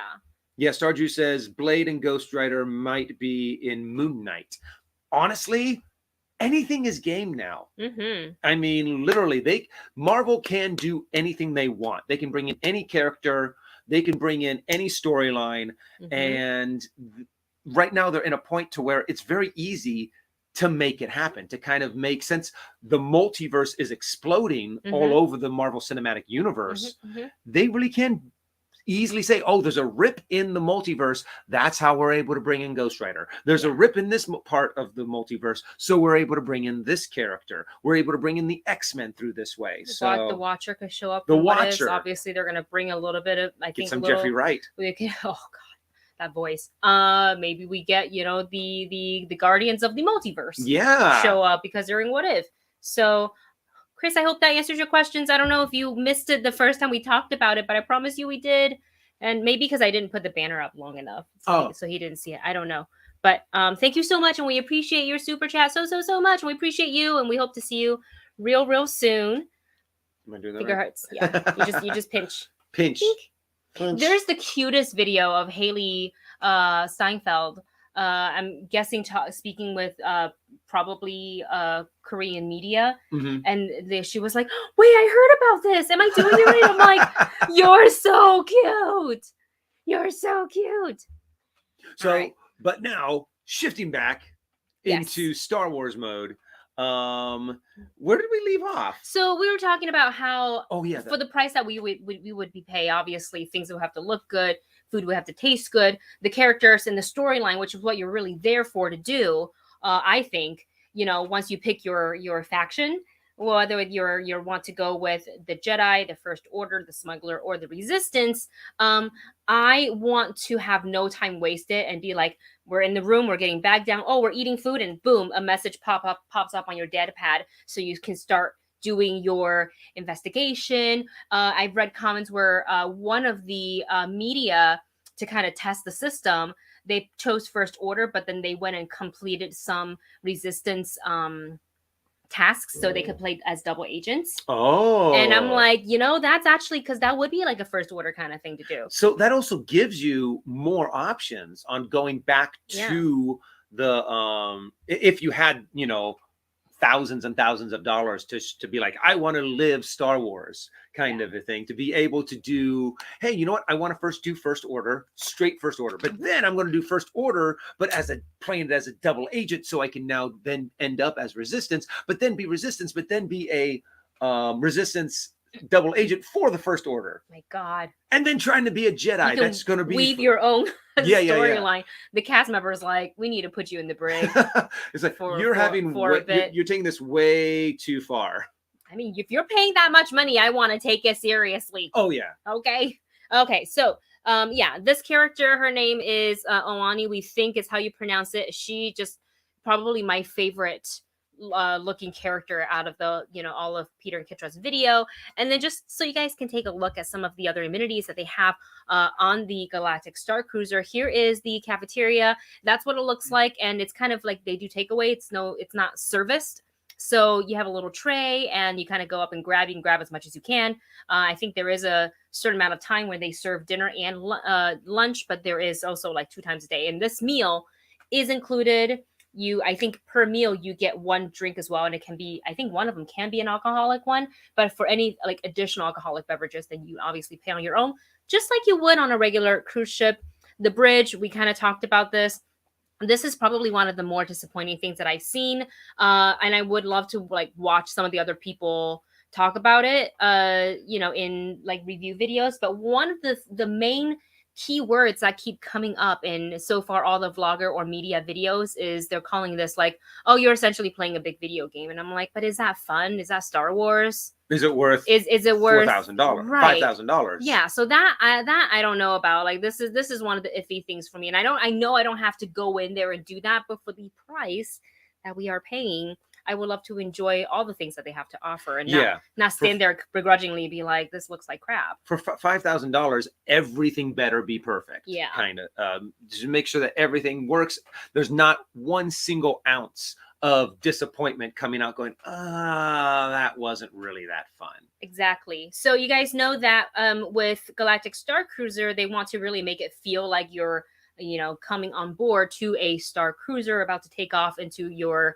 Yeah, Stardew says Blade and Ghost Rider might be in Moon Knight. Honestly, anything is game now. I mean, literally, Marvel can do anything they want. They can bring in any character. They can bring in any storyline. And right now they're in a point to where it's very easy to make it happen, to kind of make sense. The multiverse is exploding all over the Marvel Cinematic Universe. They really can easily say, oh, there's a rip in the multiverse. That's how we're able to bring in Ghost Rider. There's a rip in this part of the multiverse, so we're able to bring in this character. We're able to bring in the X-Men through this way. So the Watcher could show up. The Watcher. Obviously, they're going to bring a little bit of, I think, some Jeffrey Wright. Oh God, that voice. Maybe we get, the Guardians of the Multiverse. Show up because they're in What If. So, Chris, I hope that answers your questions. I don't know if you missed it the first time we talked about it, but I promise you we did. And maybe because I didn't put the banner up long enough, so he didn't see it. I don't know. But thank you so much, and we appreciate your super chat so much. And we appreciate you, and we hope to see you real soon. Am I doing that Finger right? hearts. Yeah, you just pinch. Pinch. There's the cutest video of Haley Steinfeld. I'm guessing speaking with probably Korean media, and she was like, "Wait, I heard about this. Am I doing it right?" I'm like, "You're so cute. You're so cute." So, but now shifting back into Star Wars mode. Where did we leave off? So we were talking about how for the price that we would be pay, obviously things would have to look good, food would have to taste good, the characters and the storyline, which is what you're really there for to do. I think, once you pick your faction, whether you want to go with the Jedi, the First Order, the Smuggler, or the Resistance, I want to have no time wasted and be like, we're in the room, we're getting back down, oh, we're eating food, and boom, a message pops up on your data pad, so you can start doing your investigation. I've read comments where one of the media, to kind of test the system, they chose First Order, but then they went and completed some Resistance tasks so they could play as double agents. And I'm like, that's actually, because that would be like a First Order kind of thing to do. So that also gives you more options on going back to the if you had thousands and thousands of dollars to be like, I want to live Star Wars kind of a thing, to be able to do, hey, you know what, I want to first do First Order, straight First Order, but then I'm going to do First Order, but playing it as a double agent, so I can now then end up as Resistance, but then be Resistance, but then be a Resistance double agent for the First Order. My God. And then trying to be a Jedi. That's going to be weave your own storyline. The cast members like, we need to put you in the brig. It's like, you're taking this way too far. I mean, if you're paying that much money, I want to take it seriously. Oh yeah. Okay. So Yeah, this character, her name is Oani. We think is how you pronounce it. She just probably my favorite looking character out of the all of Peter and Kitra's video. And then just so you guys can take a look at some of the other amenities that they have on the Galactic Starcruiser. Here is the cafeteria. That's what it looks like, and it's kind of like they do takeaway. It's not serviced. So you have a little tray, and you kind of go up and grab. You can grab as much as you can. I think there is a certain amount of time where they serve dinner and lunch, but there is also like 2 times a day. And this meal is included. I think per meal you get one drink as well, and it can be, I think one of them can be an alcoholic one, but for any like additional alcoholic beverages, then you obviously pay on your own, just like you would on a regular cruise ship. The bridge, we kind of talked about this. This is probably one of the more disappointing things that I've seen, and I would love to like watch some of the other people talk about it, in like review videos. But one of the main keywords that keep coming up in so far all the vlogger or media videos is they're calling this like, oh, you're essentially playing a big video game, and I'm like, but is that fun? Is that Star Wars? Is it worth? Is it worth $4,000, right. $5,000? Yeah, so that I don't know about. Like this is one of the iffy things for me, and I know I don't have to go in there and do that, but for the price that we are paying, I would love to enjoy all the things that they have to offer, and not stand there begrudgingly and be like, this looks like crap. For $5,000, everything better be perfect. Yeah, kind of just make sure that everything works. There's not one single ounce of disappointment coming out going, that wasn't really that fun. Exactly. So you guys know that with Galactic Starcruiser, they want to really make it feel like you're coming on board to a star cruiser about to take off into your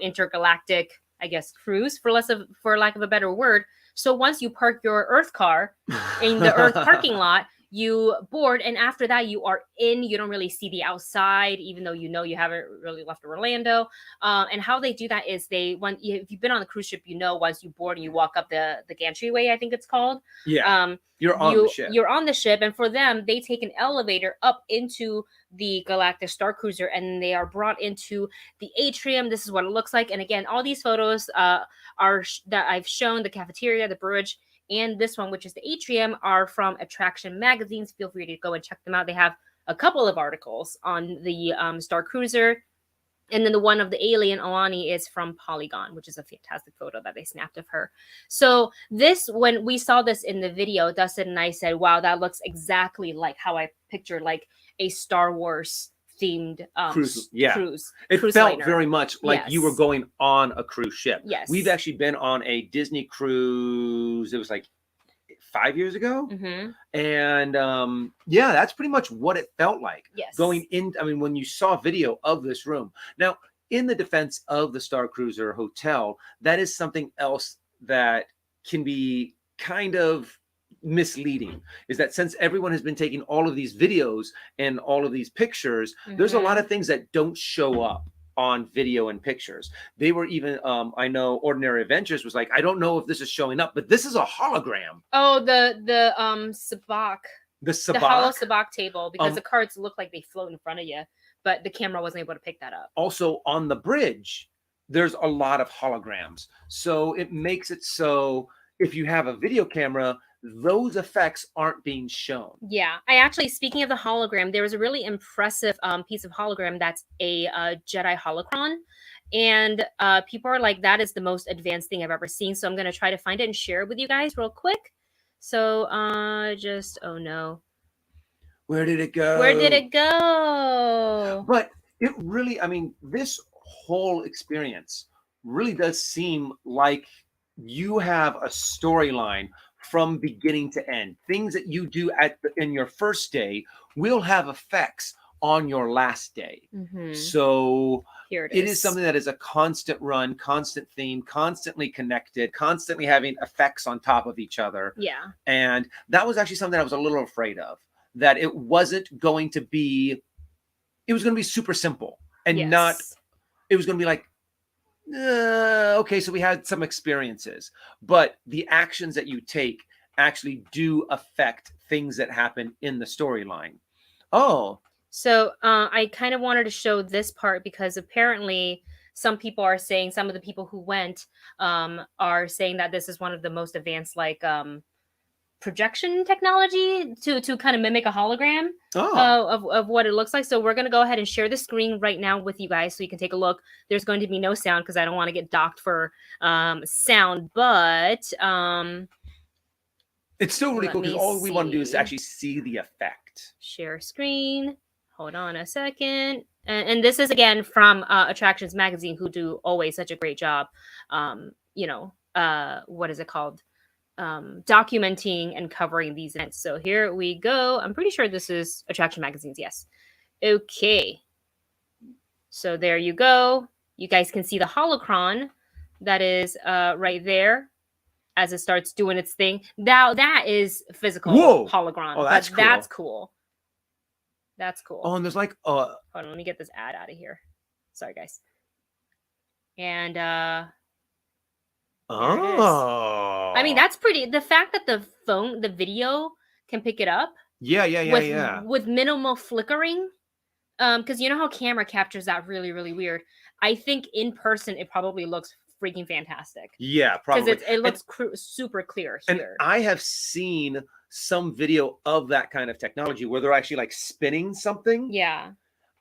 intergalactic, I guess, cruise, for lack of a better word. So once you park your Earth car in the Earth parking lot, you board, and after that you are in. You don't really see the outside, even though you haven't really left Orlando. And how they do that is if you've been on the cruise ship, once you board and you walk up the gantry, I think it's called. Yeah. You're on the ship. You're on the ship, and for them, they take an elevator up into the Galactic Starcruiser, and they are brought into the atrium. This is what it looks like. And again, all these photos are that I've shown, the cafeteria, the bridge, and this one, which is the atrium, are from Attraction magazines. Feel free to go and check them out. They have a couple of articles on the Starcruiser. And then the one of the alien Oani is from Polygon, which is a fantastic photo that they snapped of her. So when we saw this in the video, Dustin and I said, wow, that looks exactly like how I pictured like a Star Wars themed cruise. It felt liner. Very much like you were going on a cruise ship. Yes. We've actually been on a Disney cruise. It was like 5 years ago. Mm-hmm. And that's pretty much what it felt like. Yes. Going in, when you saw video of this room. Now, in the defense of the Starcruiser Hotel, that is something else that can be kind of misleading, is that since everyone has been taking all of these videos and all of these pictures, there's a lot of things that don't show up on video and pictures. They were even I know Ordinary Adventures was like, I don't know if this is showing up, but this is a hologram. Oh, the sabacc. The hollow sabacc table, because the cards look like they float in front of you, but the camera wasn't able to pick that up. Also, on the bridge, there's a lot of holograms. So it makes it so if you have a video camera, those effects aren't being shown. Yeah, I actually, speaking of the hologram, there was a really impressive piece of hologram that's a Jedi holocron, and people are like, that is the most advanced thing I've ever seen. So I'm going to try to find it and share it with you guys real quick. So oh no, where did it go? But it really, this whole experience really does seem like you have a storyline from beginning to end. Things that you do in your first day will have effects on your last day. So here it is something that is a constant run, constant theme, constantly connected, constantly having effects on top of each other. Yeah. And that was actually something I was a little afraid of, that it was going to be super simple and it was going to be like, okay, so we had some experiences, but the actions that you take actually do affect things that happen in the storyline. So I kind of wanted to show this part, because apparently some of the people who went are saying that this is one of the most advanced projection technology to kind of mimic a hologram of what it looks like. So we're going to go ahead and share the screen right now with you guys so you can take a look. There's going to be no sound because I don't want to get docked for sound, but it's still really cool because all we want to do is actually see the effect. Share screen. Hold on a second. And this is again from Attractions Magazine, who do always such a great job. What is it called? Documenting and covering these events. So here we go. I'm pretty sure this is Attraction Magazine's. Yes. Okay. So there you go. You guys can see the holocron that is right there as it starts doing its thing. Now that is physical hologram. Oh, that's cool. That's cool. That's cool. Oh, and there's like hold on, let me get this ad out of here. Sorry, guys. And I mean, that's pretty. The fact that the video can pick it up. With minimal flickering. Because you know how camera captures that really, really weird. I think in person it probably looks freaking fantastic. Yeah, probably. Because it looks super clear here. And I have seen some video of that kind of technology where they're actually like spinning something. Yeah.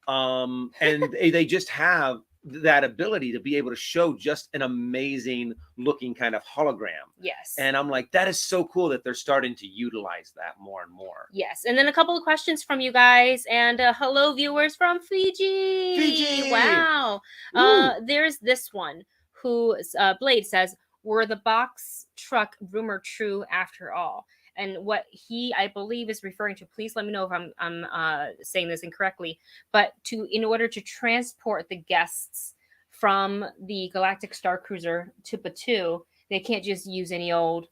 And they just have that ability to be able to show just an amazing looking kind of hologram. Yes. And I'm like, that is so cool that they're starting to utilize that more and more. Yes. And then a couple of questions from you guys. And hello, viewers from Fiji. Fiji. Wow. There's this one who Blade says, were the box truck rumor true after all? And what he, I believe, is referring to, please let me know if I'm saying this incorrectly, but in order to transport the guests from the Galactic Starcruiser to Batu, they can't just use any old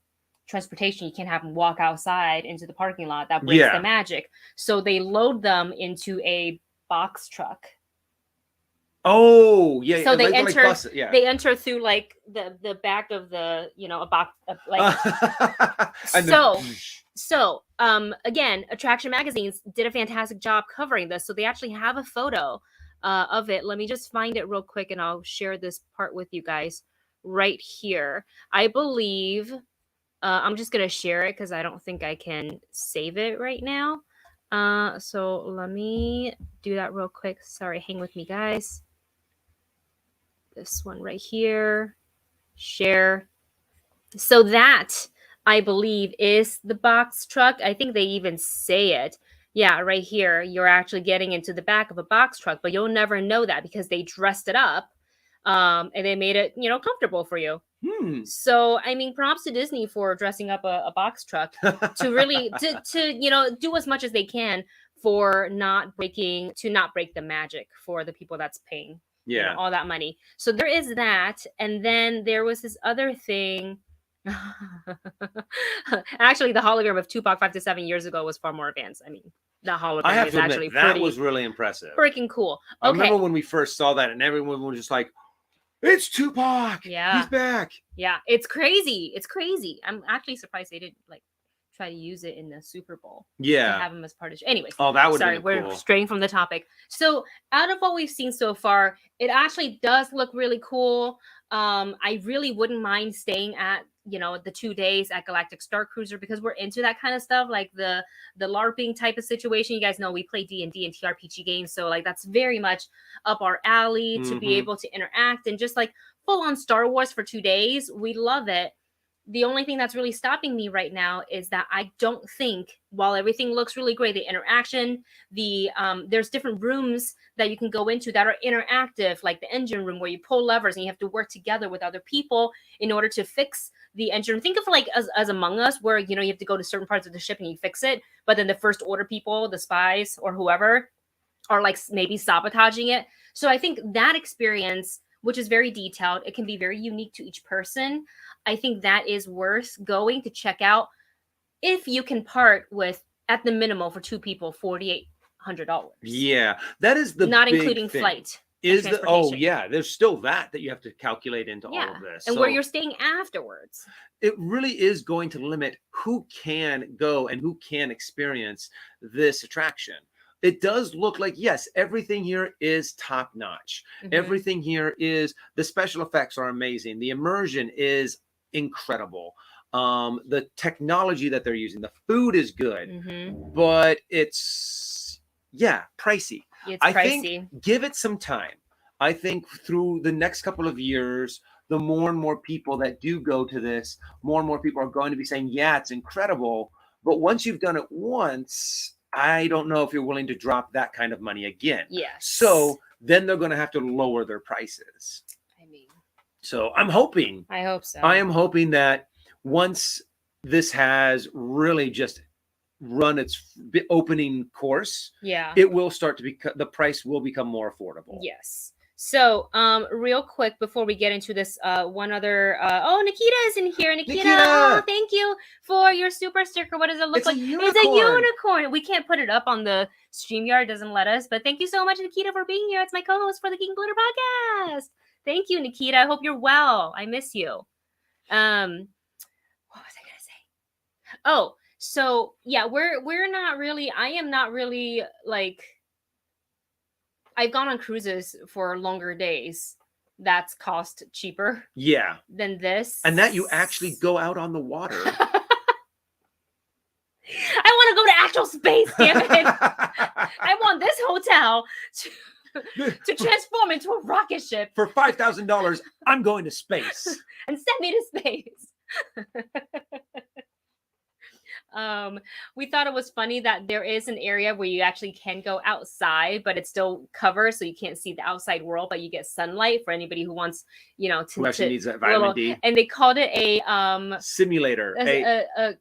transportation. You can't have them walk outside into the parking lot. That breaks the magic. So they load them into a box truck. Oh, yeah. So they enter. Like they enter through like the back of the a box like. So again, Attraction Magazines did a fantastic job covering this. So they actually have a photo of it. Let me just find it real quick, and I'll share this part with you guys right here. I believe I'm just gonna share it because I don't think I can save it right now. So let me do that real quick. Sorry, hang with me, guys. This one right here, share. So that, I believe, is the box truck. I think they even say it. Yeah, right here, you're actually getting into the back of a box truck, but you'll never know that because they dressed it up and they made it, comfortable for you. So, I mean, props to Disney for dressing up a box truck to really, to do as much as they can for not break the magic for the people that's paying. All that money. So there is that. And then there was this other thing. Actually, the hologram of Tupac 5 to 7 years ago was far more advanced. I mean, the hologram is actually that was really impressive. Freaking cool. Okay. I remember when we first saw that and everyone was just like, it's Tupac. Yeah. He's back. Yeah. It's crazy. It's crazy. I'm actually surprised they didn't try to use it in the Super Bowl. Yeah. To have him as part of. Anyways. Oh, that would. Sorry, we're straying from the topic. So, out of what we've seen so far, it actually does look really cool. I really wouldn't mind staying at the 2 days at Galactic Starcruiser because we're into that kind of stuff, like the LARPing type of situation. You guys know we play D&D and TRPG games, so like that's very much up our alley to be able to interact and just like full on Star Wars for 2 days. We love it. The only thing that's really stopping me right now is that I don't think, while everything looks really great, the interaction, there's different rooms that you can go into that are interactive, like the engine room where you pull levers and you have to work together with other people in order to fix the engine. Think of like as Among Us, where you have to go to certain parts of the ship and you fix it, but then the first order people, the spies or whoever, are like maybe sabotaging it. So I think that experience, which is very detailed, it can be very unique to each person. I think that is worth going to check out if you can part with, at the minimal for 2 people, $4,800. Yeah, that is the not big including thing. Flight. Is the there's still that you have to calculate into all of this, and where you're staying afterwards. It really is going to limit who can go and who can experience this attraction. It does look like, yes, everything here is top notch. Everything here is, the special effects are amazing. The immersion is incredible. The technology that they're using, the food is good, but it's pricey. It's I pricey. think give it some time. I think through the next couple of years, the more and more people that do go to this, more and more people are going to be saying, yeah, it's incredible. But once you've done it once, I don't know if you're willing to drop that kind of money again. Yes. So then they're going to have to lower their prices. I mean, so I'm hoping. I hope so. I am hoping that once this has really just run its opening course, it will start to become, the price will become more affordable. Yes. So, real quick before we get into this, one other. Oh, Nikita is in here. Nikita, oh, thank you for your super sticker. What does it look like? It's a unicorn. We can't put it up on the StreamYard; doesn't let us. But thank you so much, Nikita, for being here. It's my co-host for the King Glitter podcast. Thank you, Nikita. I hope you're well. I miss you. What was I gonna say? Oh, so yeah, we're not really. I am not really like. I've gone on cruises for longer days. That's cost cheaper. Yeah. Than this. And that you actually go out on the water. I want to go to actual space, damn it. I want this hotel to transform into a rocket ship. For $5,000, I'm going to space. And send me to space. We thought it was funny that there is an area where you actually can go outside, but it's still covered, so you can't see the outside world, but you get sunlight for anybody who wants, who actually needs that vitamin D. And they called it a simulator, a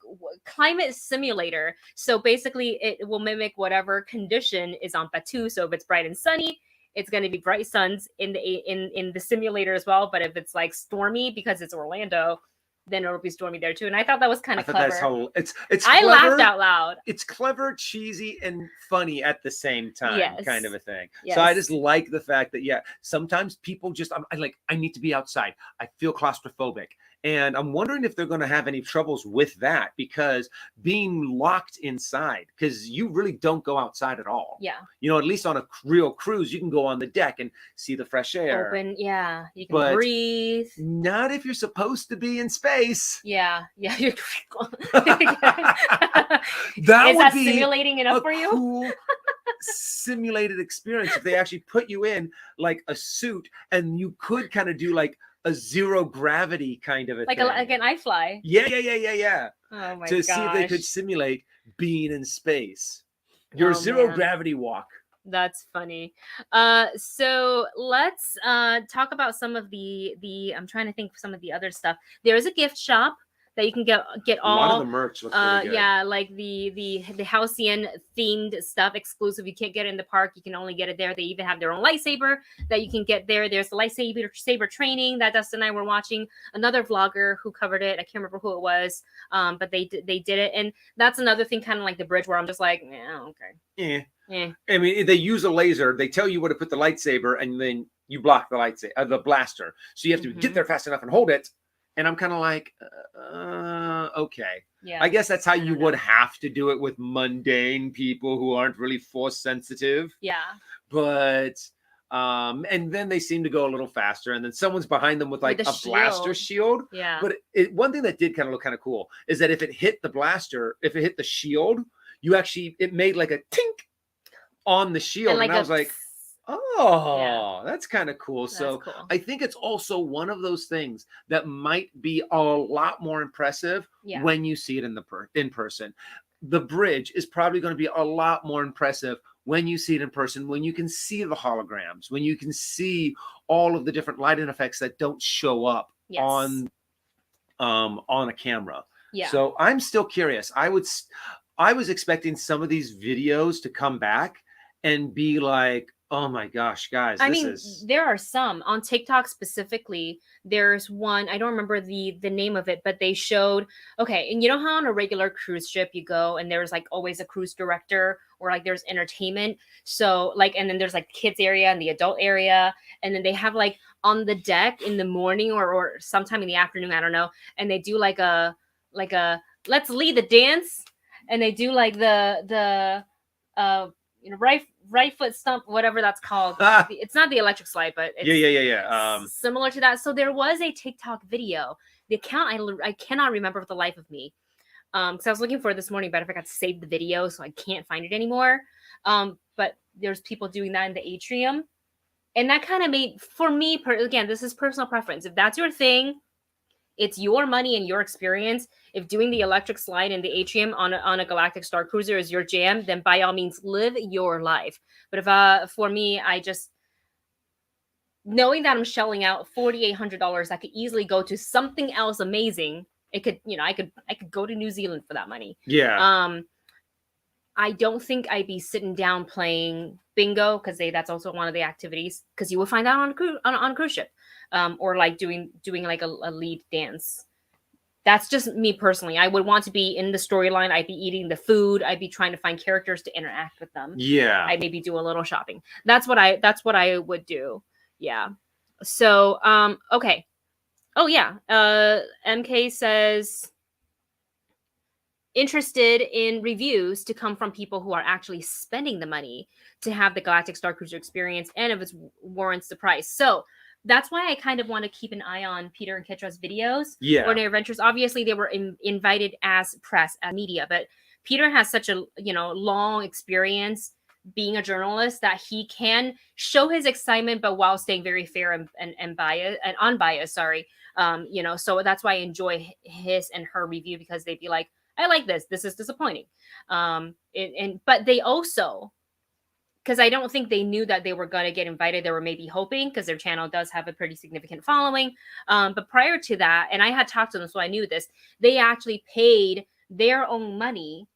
climate simulator. So basically, it will mimic whatever condition is on Batu. So if it's bright and sunny, it's going to be bright suns in the simulator as well. But if it's like stormy because it's Orlando, then it'll be stormy there too. And I thought that was kind of clever. That's how it's I clever, laughed out loud. It's clever, cheesy, and funny at the same time, kind of a thing. Yes. So I just like the fact that, sometimes people just, I need to be outside. I feel claustrophobic. And I'm wondering if they're going to have any troubles with that, because being locked inside, because you really don't go outside at all. Yeah. At least on a real cruise, you can go on the deck and see the fresh air. Open, yeah. You can breathe. Not if you're supposed to be in space. Yeah. Yeah. That Is would that be simulating enough for you? Cool simulated experience if they actually put you in like a suit and you could kind of do like a zero gravity kind of a thing. Like an iFly. Yeah. Oh my to gosh. see if they could simulate being in space. Your zero gravity walk. That's funny. So let's talk about some of the I'm trying to think of some of the other stuff. There is a gift shop that you can get all. A lot of the merch looks really good. Yeah, like the Halcyon themed stuff exclusive. You can't get it in the park. You can only get it there. They even have their own lightsaber that you can get there. There's the lightsaber training that Dustin and I were watching. Another vlogger who covered it. I can't remember who it was. But they did it, and that's another thing, kind of like the bridge, where I'm just like, okay. Yeah. I mean, they use a laser. They tell you where to put the lightsaber, and then you block the lightsaber, the blaster. So you have to get there fast enough and hold it. And I'm kind of like, okay. Yeah. I guess that's how you would have to do it with mundane people who aren't really force sensitive. Yeah. But, and then they seem to go a little faster. And then someone's behind them with like a blaster shield. Yeah. But one thing that did kind of look kind of cool is that if it hit the blaster, if it hit the shield, it made like a tink on the shield. And I was like, that's kind of cool. So cool. I think it's also one of those things that might be a lot more impressive when you see it in person. The bridge is probably going to be a lot more impressive when you see it in person, when you can see the holograms, when you can see all of the different lighting effects that don't show up on a camera. Yeah. So I'm still curious. I was expecting some of these videos to come back and be like, oh my gosh, guys. There are some on TikTok specifically. There's one, I don't remember the name of it, but they showed, okay, and you know how on a regular cruise ship you go and there's like always a cruise director or like there's entertainment. So like, and then there's like kids area and the adult area. And then they have like on the deck in the morning or sometime in the afternoon, I don't know. And they do like a let's lead the dance. And they do like the right foot stump, whatever that's called. It's not the electric slide, but it's yeah. similar to that. So there was a TikTok video the account I cannot remember for the life of me. Because I was looking for it this morning, but I forgot to save the video, so I can't find it anymore. But there's people doing that in the atrium, and that kind of made, for me, again, this is personal preference. If that's your thing, it's your money and your experience. If doing the electric slide in the atrium on a Galactic Starcruiser is your jam, then by all means live your life. But if for me, I just, knowing that I'm shelling out $4,800, I could easily go to something else amazing. It could, I could go to New Zealand for that money. Yeah. I don't think I'd be sitting down playing bingo, because that's also one of the activities, because you will find out on a cruise ship, or like doing like a lead dance. That's just me personally. I would want to be in the storyline. I'd be eating the food. I'd be trying to find characters to interact with them. Yeah. I'd maybe do a little shopping. That's what I would do. Yeah. So okay. Oh yeah. MK says, interested in reviews to come from people who are actually spending the money to have the Galactic Starcruiser experience, and if it warrants the price. So that's why I kind of want to keep an eye on Peter and Kitra's videos. Yeah. Ordinary Adventures. Obviously, they were invited as press, as media, but Peter has such a long experience being a journalist that he can show his excitement, but while staying very fair and biased and unbiased. Sorry, So that's why I enjoy his and her review, because they'd be like, I like this. This is disappointing. But they also, because I don't think they knew that they were going to get invited. They were maybe hoping, because their channel does have a pretty significant following. But prior to that, and I had talked to them, so I knew this, they actually paid their own money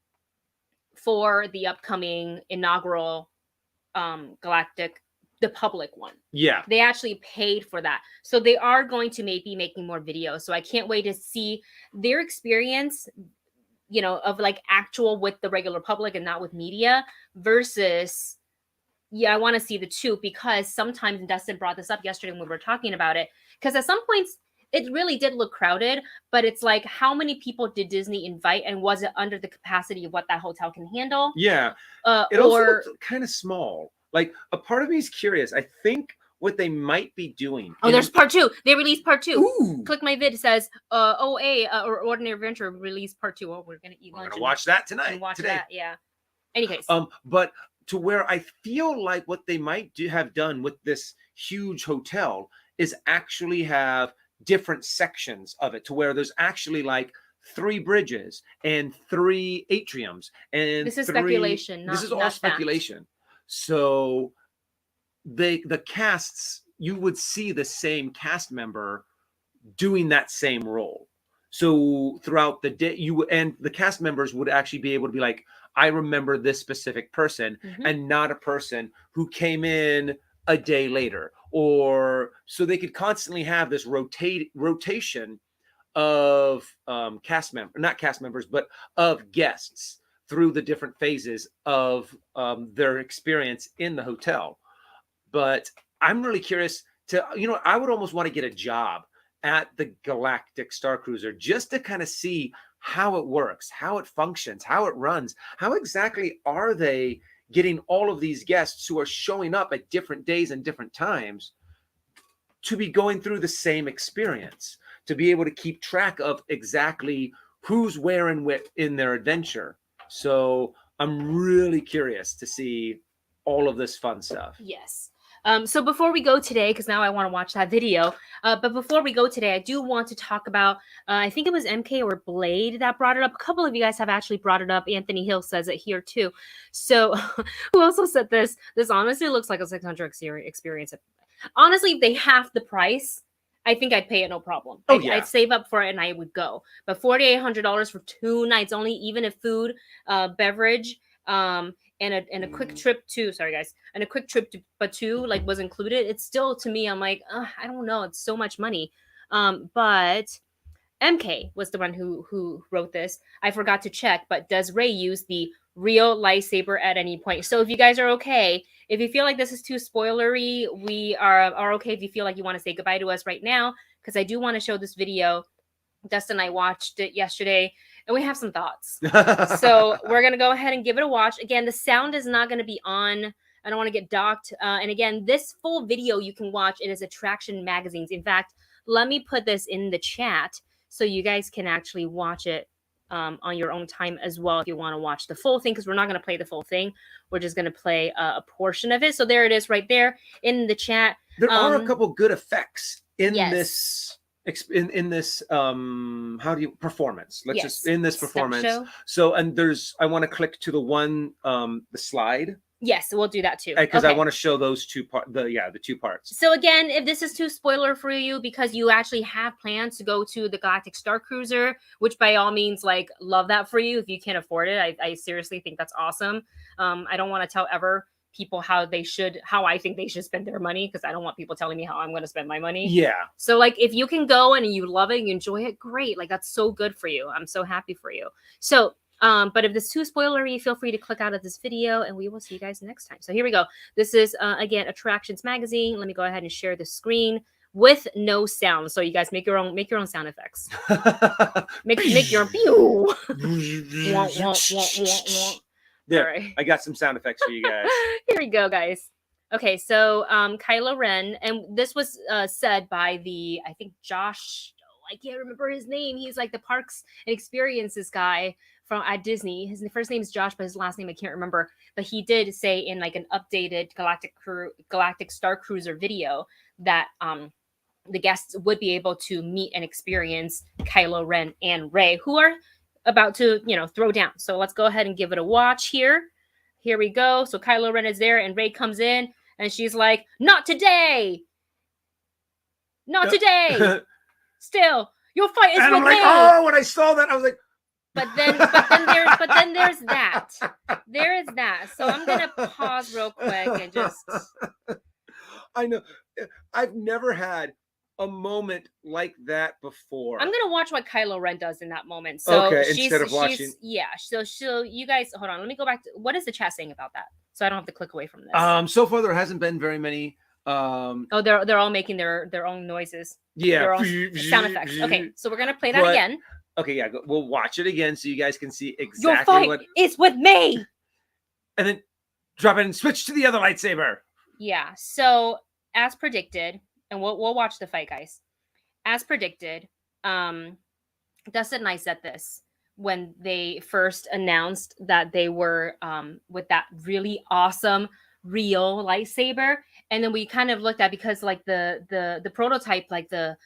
for the upcoming inaugural Galactic, the public one. Yeah. They actually paid for that. So they are going to maybe making more videos. So I can't wait to see their experience, of like actual with the regular public and not with media, versus, I want to see the two, because sometimes, and Dustin brought this up yesterday when we were talking about it, because at some points it really did look crowded, but it's like, how many people did Disney invite, and was it under the capacity of what that hotel can handle? Yeah. It also looked kind of small. Like, a part of me is curious. I think what they might be doing. Oh, there's part 2. They released part 2. Ooh. Click my vid. It says, OA, or Ordinary Adventure released part 2. Oh, we're gonna eat lunch. We're gonna watch that tonight. Watch that, yeah. Any case. But to where I feel like what they might have done with this huge hotel is actually have different sections of it, to where there's actually like 3 bridges and 3 atriums, and this is speculation. This is all speculation. So the casts, you would see the same cast member doing that same role. So throughout the day, and the cast members would actually be able to be like, I remember this specific person, and not a person who came in a day later. Or so they could constantly have this rotation of not cast members, but of guests through the different phases of their experience in the hotel. But I'm really curious to, I would almost want to get a job at the Galactic Starcruiser just to kind of see how it works, how it functions, how it runs, how exactly are they getting all of these guests who are showing up at different days and different times to be going through the same experience, to be able to keep track of exactly who's where and what in their adventure. So I'm really curious to see all of this fun stuff. Yes. So before we go today, because now I want to watch that video, but before we go today, I do want to talk about, I think it was MK or Blade that brought it up. A couple of you guys have actually brought it up. Anthony Hill says it here too. So who also said this? This honestly looks like a 600 experience. Honestly, if they half the price, I think I'd pay it no problem. I'd save up for it and I would go. But $4,800 for 2 nights only, even if food, beverage, and a quick trip to, sorry guys, and a quick trip to Batu like was included, it's still, to me, I'm like, I don't know, it's so much money. But MK was the one who wrote this. I forgot to check, but does Rey use the real lightsaber at any point? So if you guys are okay, if you feel like this is too spoilery, we are okay. If you feel like you want to say goodbye to us right now, because I do want to show this video. Dustin and I watched it yesterday, and we have some thoughts. So we're going to go ahead and give it a watch. Again, the sound is not going to be on. I don't want to get docked. And again, this full video you can watch. It is Attraction Magazines. In fact, let me put this in the chat so you guys can actually watch it on your own time as well if you want to watch the full thing, because we're not going to play the full thing. We're just going to play a portion of it. So there it is right there in the chat. There are a couple good effects in yes. this in this how do you performance, let's just in this performance. So and there's I want to click to the one the slide. Yes, we'll do that too. Because I want to show those two the two parts. So again, if this is too spoiler for you because you actually have plans to go to the Galactic Starcruiser, which by all means, like, love that for you if you can't afford it. I seriously think that's awesome. I don't want to tell people how I think they should spend their money, because I don't want people telling me how I'm going to spend my money. Yeah. So like, if you can go and you love it and you enjoy it, great. Like, that's so good for you. I'm so happy for you. So but if this is too spoilery, feel free to click out of this video, and we will see you guys next time. So here we go. This is again Attractions Magazine. Let me go ahead and share the screen with no sound, so you guys make your own sound effects. make your pew. There, right. I got some sound effects for you guys. Here we go, guys. Okay, so Kylo Ren, and this was said by I think Josh. I can't remember his name. He's like the parks and experiences guy at Disney. His first name is Josh, but his last name I can't remember. But he did say in like an updated Galactic Starcruiser video that the guests would be able to meet and experience Kylo Ren and Rey, who are about to, throw down. So let's go ahead and give it a watch here. Here we go. So Kylo Ren is there, and Rey comes in, and she's like, "Not today! Not today! Still, your fight is with me." I'm like, oh, when I saw that, I was like, But then there's that. There is that. So I'm gonna pause real quick and just. I know. I've never had a moment like that before. I'm gonna watch what Kylo Ren does in that moment. So instead of watching. So you guys, hold on. Let me go back to what is the chat saying about that, so I don't have to click away from this. So far there hasn't been very many. They're all making their own noises. Yeah, their own sound effects. Okay, so we're gonna play that again. Okay, yeah, we'll watch it again so you guys can see exactly your fight is with me. And then drop it and switch to the other lightsaber. Yeah. So as predicted, and we'll watch the fight, guys. As predicted, Dustin and I said this when they first announced that they were with that really awesome real lightsaber, and then we kind of looked at, because like the prototype, like the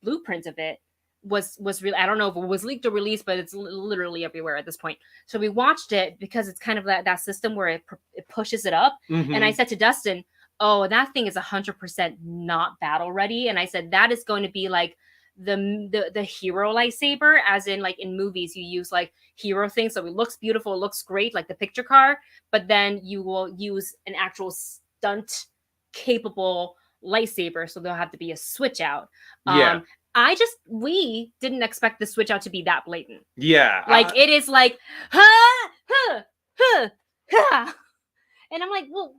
blueprint of it was real. I don't know if it was leaked or released, but it's literally everywhere at this point. So we watched it because it's kind of that system where it pushes it up. Mm-hmm. And I said to Dustin, "Oh, that thing is 100% not battle ready." And I said that is going to be like the hero lightsaber, as in like in movies you use like hero things, so it looks beautiful, it looks great, like the picture car, but then you will use an actual stunt capable lightsaber, so there'll have to be a switch out. Yeah. We didn't expect the switch out to be that blatant. Yeah. Like it is like, ha, ha, ha, ha. And I'm like, well,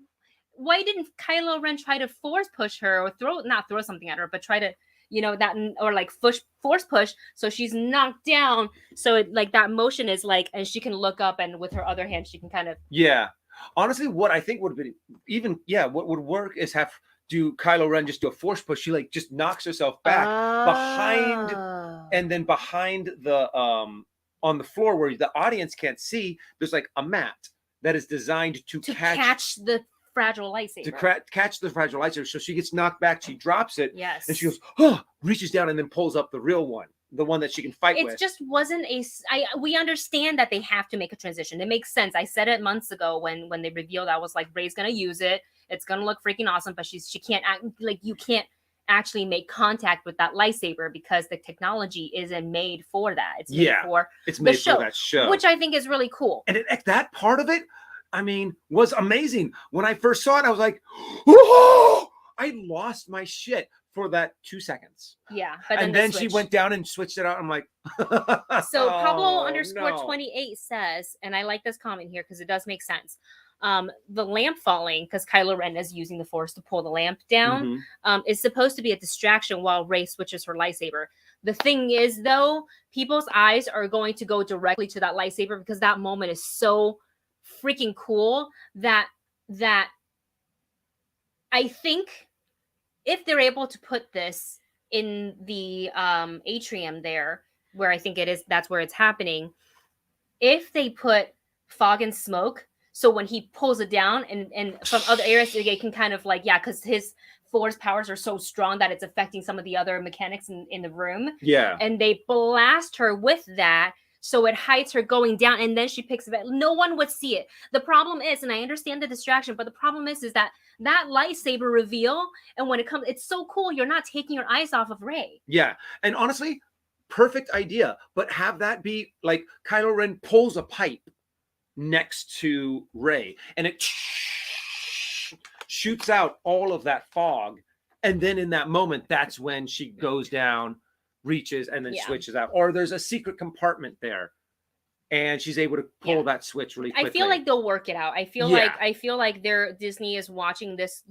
why didn't Kylo Ren try to force push her, or not throw something at her, but try to, that, or like force push, so she's knocked down. So it, like, that motion is like, and she can look up, and with her other hand, she can kind of. Yeah. Honestly, what I think would be what would work is do Kylo Ren just do a force push. She like just knocks herself back behind, and then behind the on the floor where the audience can't see, there's like a mat that is designed to catch the fragile lightsaber. To catch the fragile lightsaber. So she gets knocked back, she drops it, yes, and she goes, oh, reaches down and then pulls up the real one. The one that she can fight with. It just wasn't we understand that they have to make a transition. It makes sense. I said it months ago when they revealed, I was like, Rey's gonna use it. It's gonna look freaking awesome, but she can't you can't actually make contact with that lightsaber because the technology isn't made for that. It's made for that show, which I think is really cool. And that part of it, I mean, was amazing. When I first saw it, I was like, oh! I lost my shit for that 2 seconds. Yeah. But then she went down and switched it out. I'm like, so Pablo _28 says, and I like this comment here because it does make sense. The lamp falling, because Kylo Ren is using the Force to pull the lamp down, is supposed to be a distraction while Rey switches her lightsaber. The thing is, though, people's eyes are going to go directly to that lightsaber because that moment is so freaking cool that I think if they're able to put this in the atrium there, where I think it is, that's where it's happening. If they put fog and smoke, so when he pulls it down and from other areas, they can kind of like, yeah, because his force powers are so strong that it's affecting some of the other mechanics in the room. Yeah. And they blast her with that, so it hides her going down, and then she picks it up. No one would see it. The problem is, and I understand the distraction, but the problem is that lightsaber reveal, and when it comes, it's so cool. You're not taking your eyes off of Rey. Yeah. And honestly, perfect idea. But have that be like Kylo Ren pulls a pipe next to Rey, and it shoots out all of that fog. And then in that moment, that's when she goes down, reaches, and then switches out. Or there's a secret compartment there, and she's able to pull that switch really quickly. I feel like they'll work it out. I feel like Disney is watching this,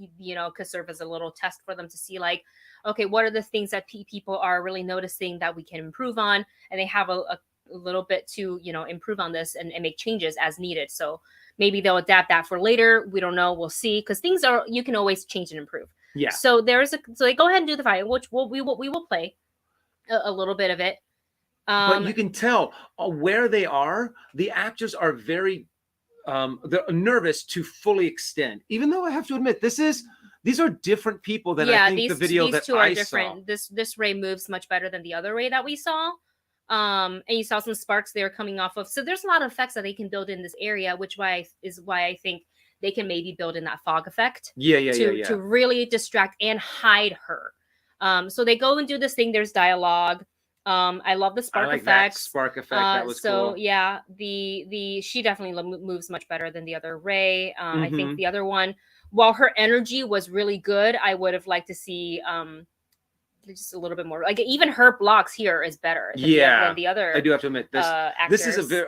could serve as a little test for them to see, like, okay, what are the things that people are really noticing that we can improve on, and they have a little bit to improve on this and make changes as needed. So maybe they'll adapt that for later. We don't know. We'll see, because things are, you can always change and improve. Yeah. So so they go ahead and do the fight, which we will play a little bit of it. But you can tell where they are. The actors are very they're nervous to fully extend. Even though I have to admit, these are different people than I think the video that I saw. This Rey moves much better than the other Rey that we saw. And you saw some sparks there coming off of. So there's a lot of effects that they can build in this area, which is why I think they can maybe build in that fog effect. To really distract and hide her. So they go and do this thing. There's dialogue. I love the spark effects. That spark effect. That was cool. So yeah, she definitely moves much better than the other Rey. I think the other one, while her energy was really good, I would have liked to see just a little bit more. Like, even her blocks here is better than the other. I do have to admit this. This is a very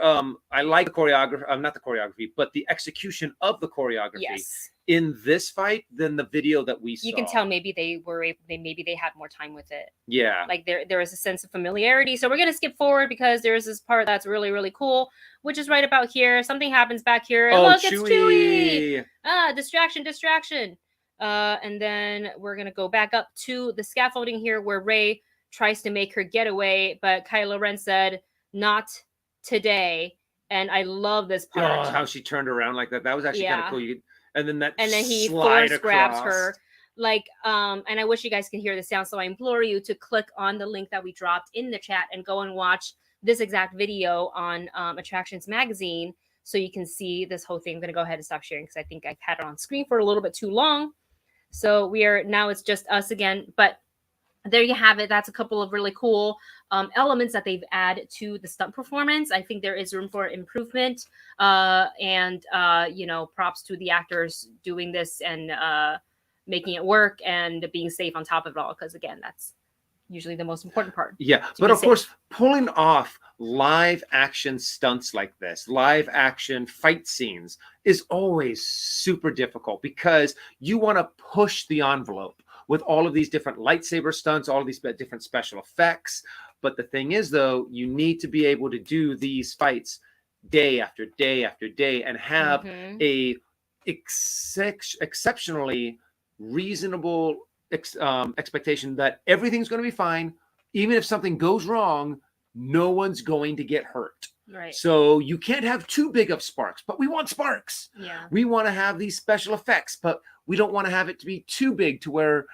I like the choreography. Not the choreography, but the execution of the choreography in this fight than the video that we saw. You can tell maybe they had more time with it. Yeah, like there is a sense of familiarity. So we're gonna skip forward because there's this part that's really, really cool, which is right about here. Something happens back here. Oh, look, it's Chewie. Distraction. And then we're going to go back up to the scaffolding here where Rey tries to make her getaway, but Kylo Ren said, not today. And I love this part. Oh, how she turned around like that. That was actually kind of cool. And then he force grabs her. Like, and I wish you guys can hear the sound, so I implore you to click on the link that we dropped in the chat and go and watch this exact video on Attractions Magazine, so you can see this whole thing. I'm going to go ahead and stop sharing because I think I've had it on screen for a little bit too long. So now it's just us again, but there you have it. That's a couple of really cool elements that they've added to the stunt performance. I think there is room for improvement, and props to the actors doing this and making it work and being safe on top of it all. Because again, that's usually the most important part. Yeah, but of course, pulling off live action stunts like this, live action fight scenes, is always super difficult because you want to push the envelope with all of these different lightsaber stunts, all of these different special effects. But the thing is, though, you need to be able to do these fights day after day after day and have a exceptionally reasonable expectation that everything's going to be fine. Even if something goes wrong, no one's going to get hurt. Right. So you can't have too big of sparks, but we want sparks. Yeah. We want to have these special effects, but we don't want to have it to be too big to where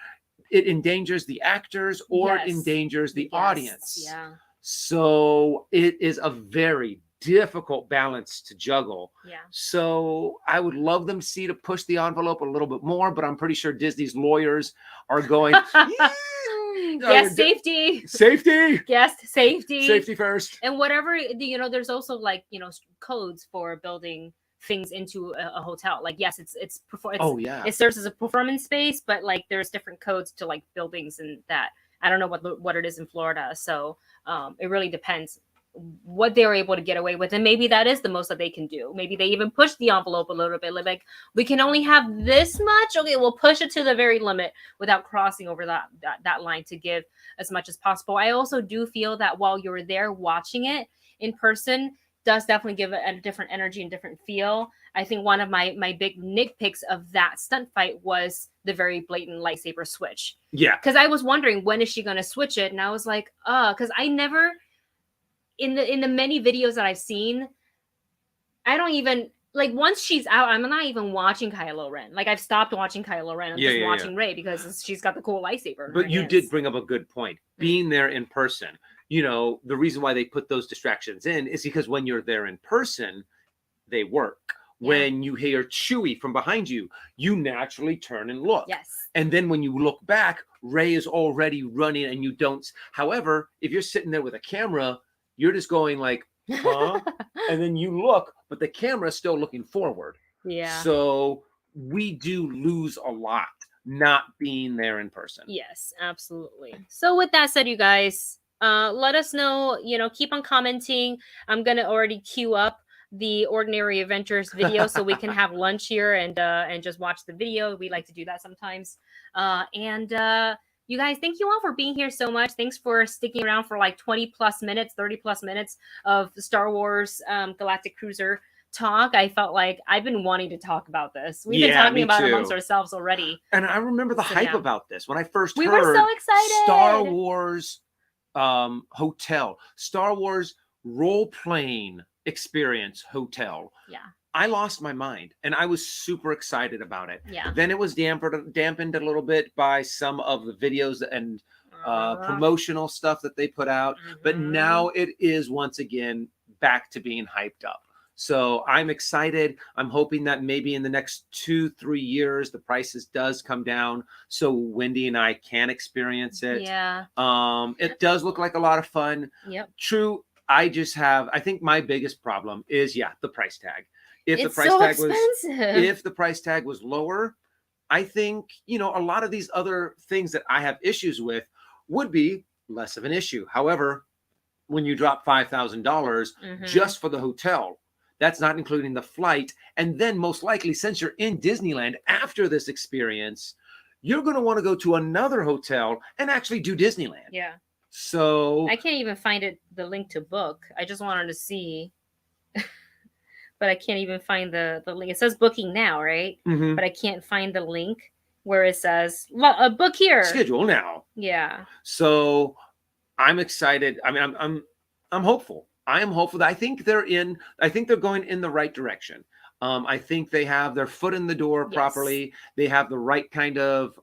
it endangers the actors or it endangers the audience. Yeah. So it is a very difficult balance to juggle. Yeah. So I would love them to push the envelope a little bit more, but I'm pretty sure Disney's lawyers are going, yes, safety. Yes, safety first. And whatever, there's also like, codes for building things into a hotel. Like, yes, it serves as a performance space, but like there's different codes to like buildings and that. I don't know what it is in Florida. So it really depends what they're able to get away with, and maybe that is the most that they can do. Maybe they even push the envelope a little bit, like we can only have this much. Okay, we'll push it to the very limit without crossing over that line to give as much as possible. I also do feel that while you're there watching it in person, does definitely give it a different energy and different feel. I think one of my big nitpicks of that stunt fight was the very blatant lightsaber switch. Yeah. Because I was wondering, when is she going to switch it, and I was like, because I never, in the many videos that I've seen, I don't even, like, once she's out, I'm not even watching Kylo Ren. Like, I've stopped watching Kylo Ren. I'm just watching Rey because she's got the cool lightsaber. But you did bring up a good point. Being there in person, you know, the reason why they put those distractions in is because when you're there in person, they work. Yeah. When you hear Chewie from behind you, you naturally turn and look. Yes. And then when you look back, Rey is already running and you don't. However, if you're sitting there with a camera, you're just going like, huh? And then you look, but the camera is still looking forward. Yeah. So we do lose a lot not being there in person. Yes, absolutely. So with that said, you guys, let us know, you know, keep on commenting. I'm going to already queue up the Ordinary Adventures video so we can have lunch here and just watch the video. We like to do that sometimes. You guys, thank you all for being here so much. Thanks for sticking around for like 20 plus minutes, 30 plus minutes of Star Wars Galactic Cruiser talk. I felt like I've been wanting to talk about this. We've been talking about it amongst ourselves already. And I remember the hype about this when I first heard. We were so excited. Star Wars hotel, Star Wars role-playing experience hotel. Yeah. I lost my mind and I was super excited about it. Yeah. Then it was dampened a little bit by some of the videos and promotional stuff that they put out. But now it is once again back to being hyped up. So I'm excited. I'm hoping that maybe in the next 2-3 years, the prices does come down so Wendy and I can experience it. Yeah. It does look like a lot of fun. Yep. True. I think my biggest problem is, the price tag. If it's the price so tag expensive. if the price tag was lower, I think, you know, a lot of these other things that I have issues with would be less of an issue. However, when you drop $5,000 just for the hotel, that's not including the flight. And then most likely, since you're in Disneyland after this experience, you're going to want to go to another hotel and actually do Disneyland. Yeah. So I can't even find the link to book. I just wanted to see. But I can't even find the link. It says booking now, right? But I can't find the link where it says book here. Schedule now. Yeah. So I'm excited. I mean, I'm hopeful. I am hopeful that I think they're going in the right direction. I think they have their foot in the door properly. They have the right kind of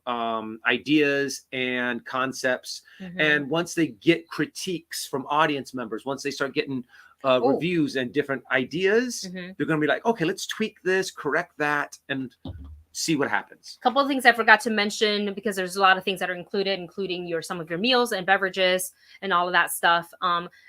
ideas and concepts. And once they get critiques from audience members, once they start getting reviews and different ideas, they're going to be like, okay, let's tweak this, correct that, and see what happens. A couple of things I forgot to mention, because there's a lot of things that are included, including some of your meals and beverages and all of that stuff.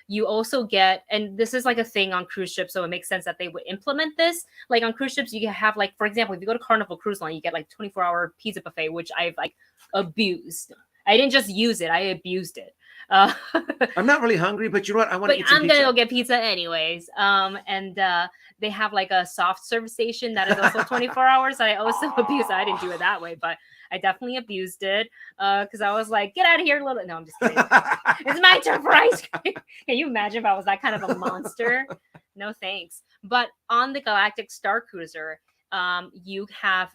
You also get, and this is like a thing on cruise ships, so it makes sense that they would implement this. Like on cruise ships, you have, like, for example, if you go to Carnival Cruise Line, you get like 24-hour pizza buffet, which I've like abused. I didn't just use it, I abused it. I'm not really hungry, but you know what? I want to eat some pizza. I'm gonna go get pizza anyways. They have like a soft serve station that is also 24 hours. I also abused it. I didn't do it that way, but I definitely abused it because I was like, get out of here, little. No, I'm just kidding. It's my turn for ice cream. Can you imagine if I was that kind of a monster? No thanks. But on the Galactic Starcruiser, you have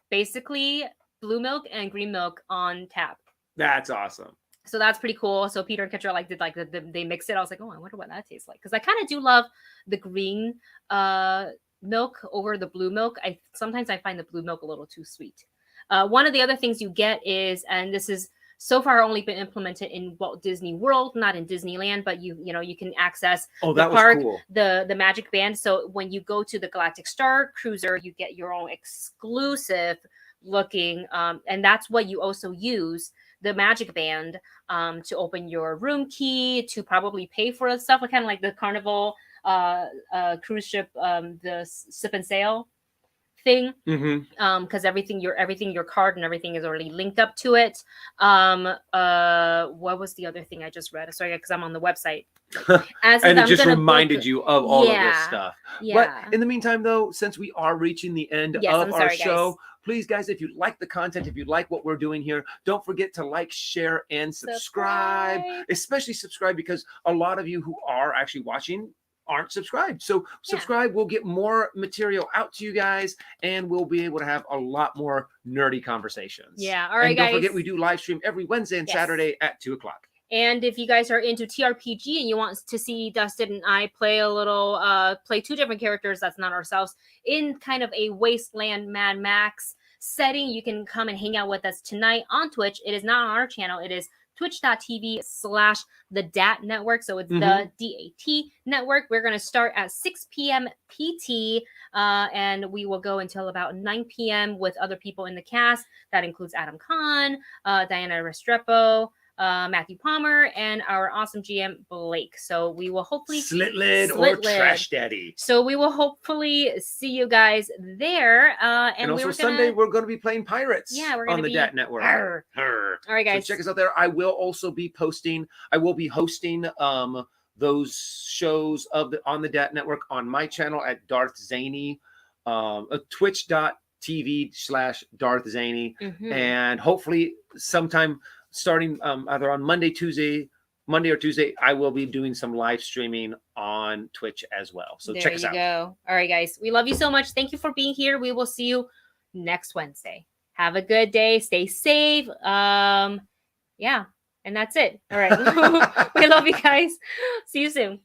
basically blue milk and green milk on tap. That's awesome. So that's pretty cool. So Peter and Ketra they mix it. I was like, oh, I wonder what that tastes like. Because I kind of do love the green milk over the blue milk. Sometimes I find the blue milk a little too sweet. One of the other things you get is, and this is so far only been implemented in Walt Disney World, not in Disneyland, but you can access the park, cool. the Magic Band. So when you go to the Galactic Starcruiser, you get your own exclusive looking, and that's what you also use, the Magic Band, to open your room key, to probably pay for stuff, kind of like the Carnival cruise ship, the sip and sail thing, because everything your card and everything is already linked up to it. What was the other thing I just read? Sorry, because I'm on the website. And it just reminded you of all of this stuff. Yeah. But in the meantime, though, since we are reaching the end of our show, please, guys, if you like the content, if you like what we're doing here, don't forget to like, share, and subscribe. Especially subscribe, because a lot of you who are actually watching aren't subscribed. So subscribe. We'll get more material out to you guys, and we'll be able to have a lot more nerdy conversations. Yeah. All right, and guys. don't forget, we do live stream every Wednesday and Saturday at 2 o'clock. And if you guys are into TRPG and you want to see Dustin and I play a little, play two different characters that's not ourselves in kind of a wasteland Mad Max setting, you can come and hang out with us tonight on Twitch. It is not on our channel. It is twitch.tv/the DAT network. So it's the DAT network. We're going to start at 6 p.m. PT, and we will go until about 9 p.m. with other people in the cast. That includes Adam Kahn, Diana Restrepo, Matthew Palmer, and our awesome GM Blake. So we will hopefully Slitlid or Trash Daddy. So we will hopefully see you guys there. And also Sunday we're going to be playing Pirates. Yeah, we're going on to the DAT network. All right, guys. So check us out there. I will also be posting. I will be hosting those shows on the DAT network on my channel at Darth Zaney, twitch.tv/Darth Zaney, and hopefully sometime starting either on Monday or Tuesday, I will be doing some live streaming on Twitch as well. So check us out. There you go. All right, guys. We love you so much. Thank you for being here. We will see you next Wednesday. Have a good day. Stay safe. Yeah. And that's it. All right. We love you guys. See you soon.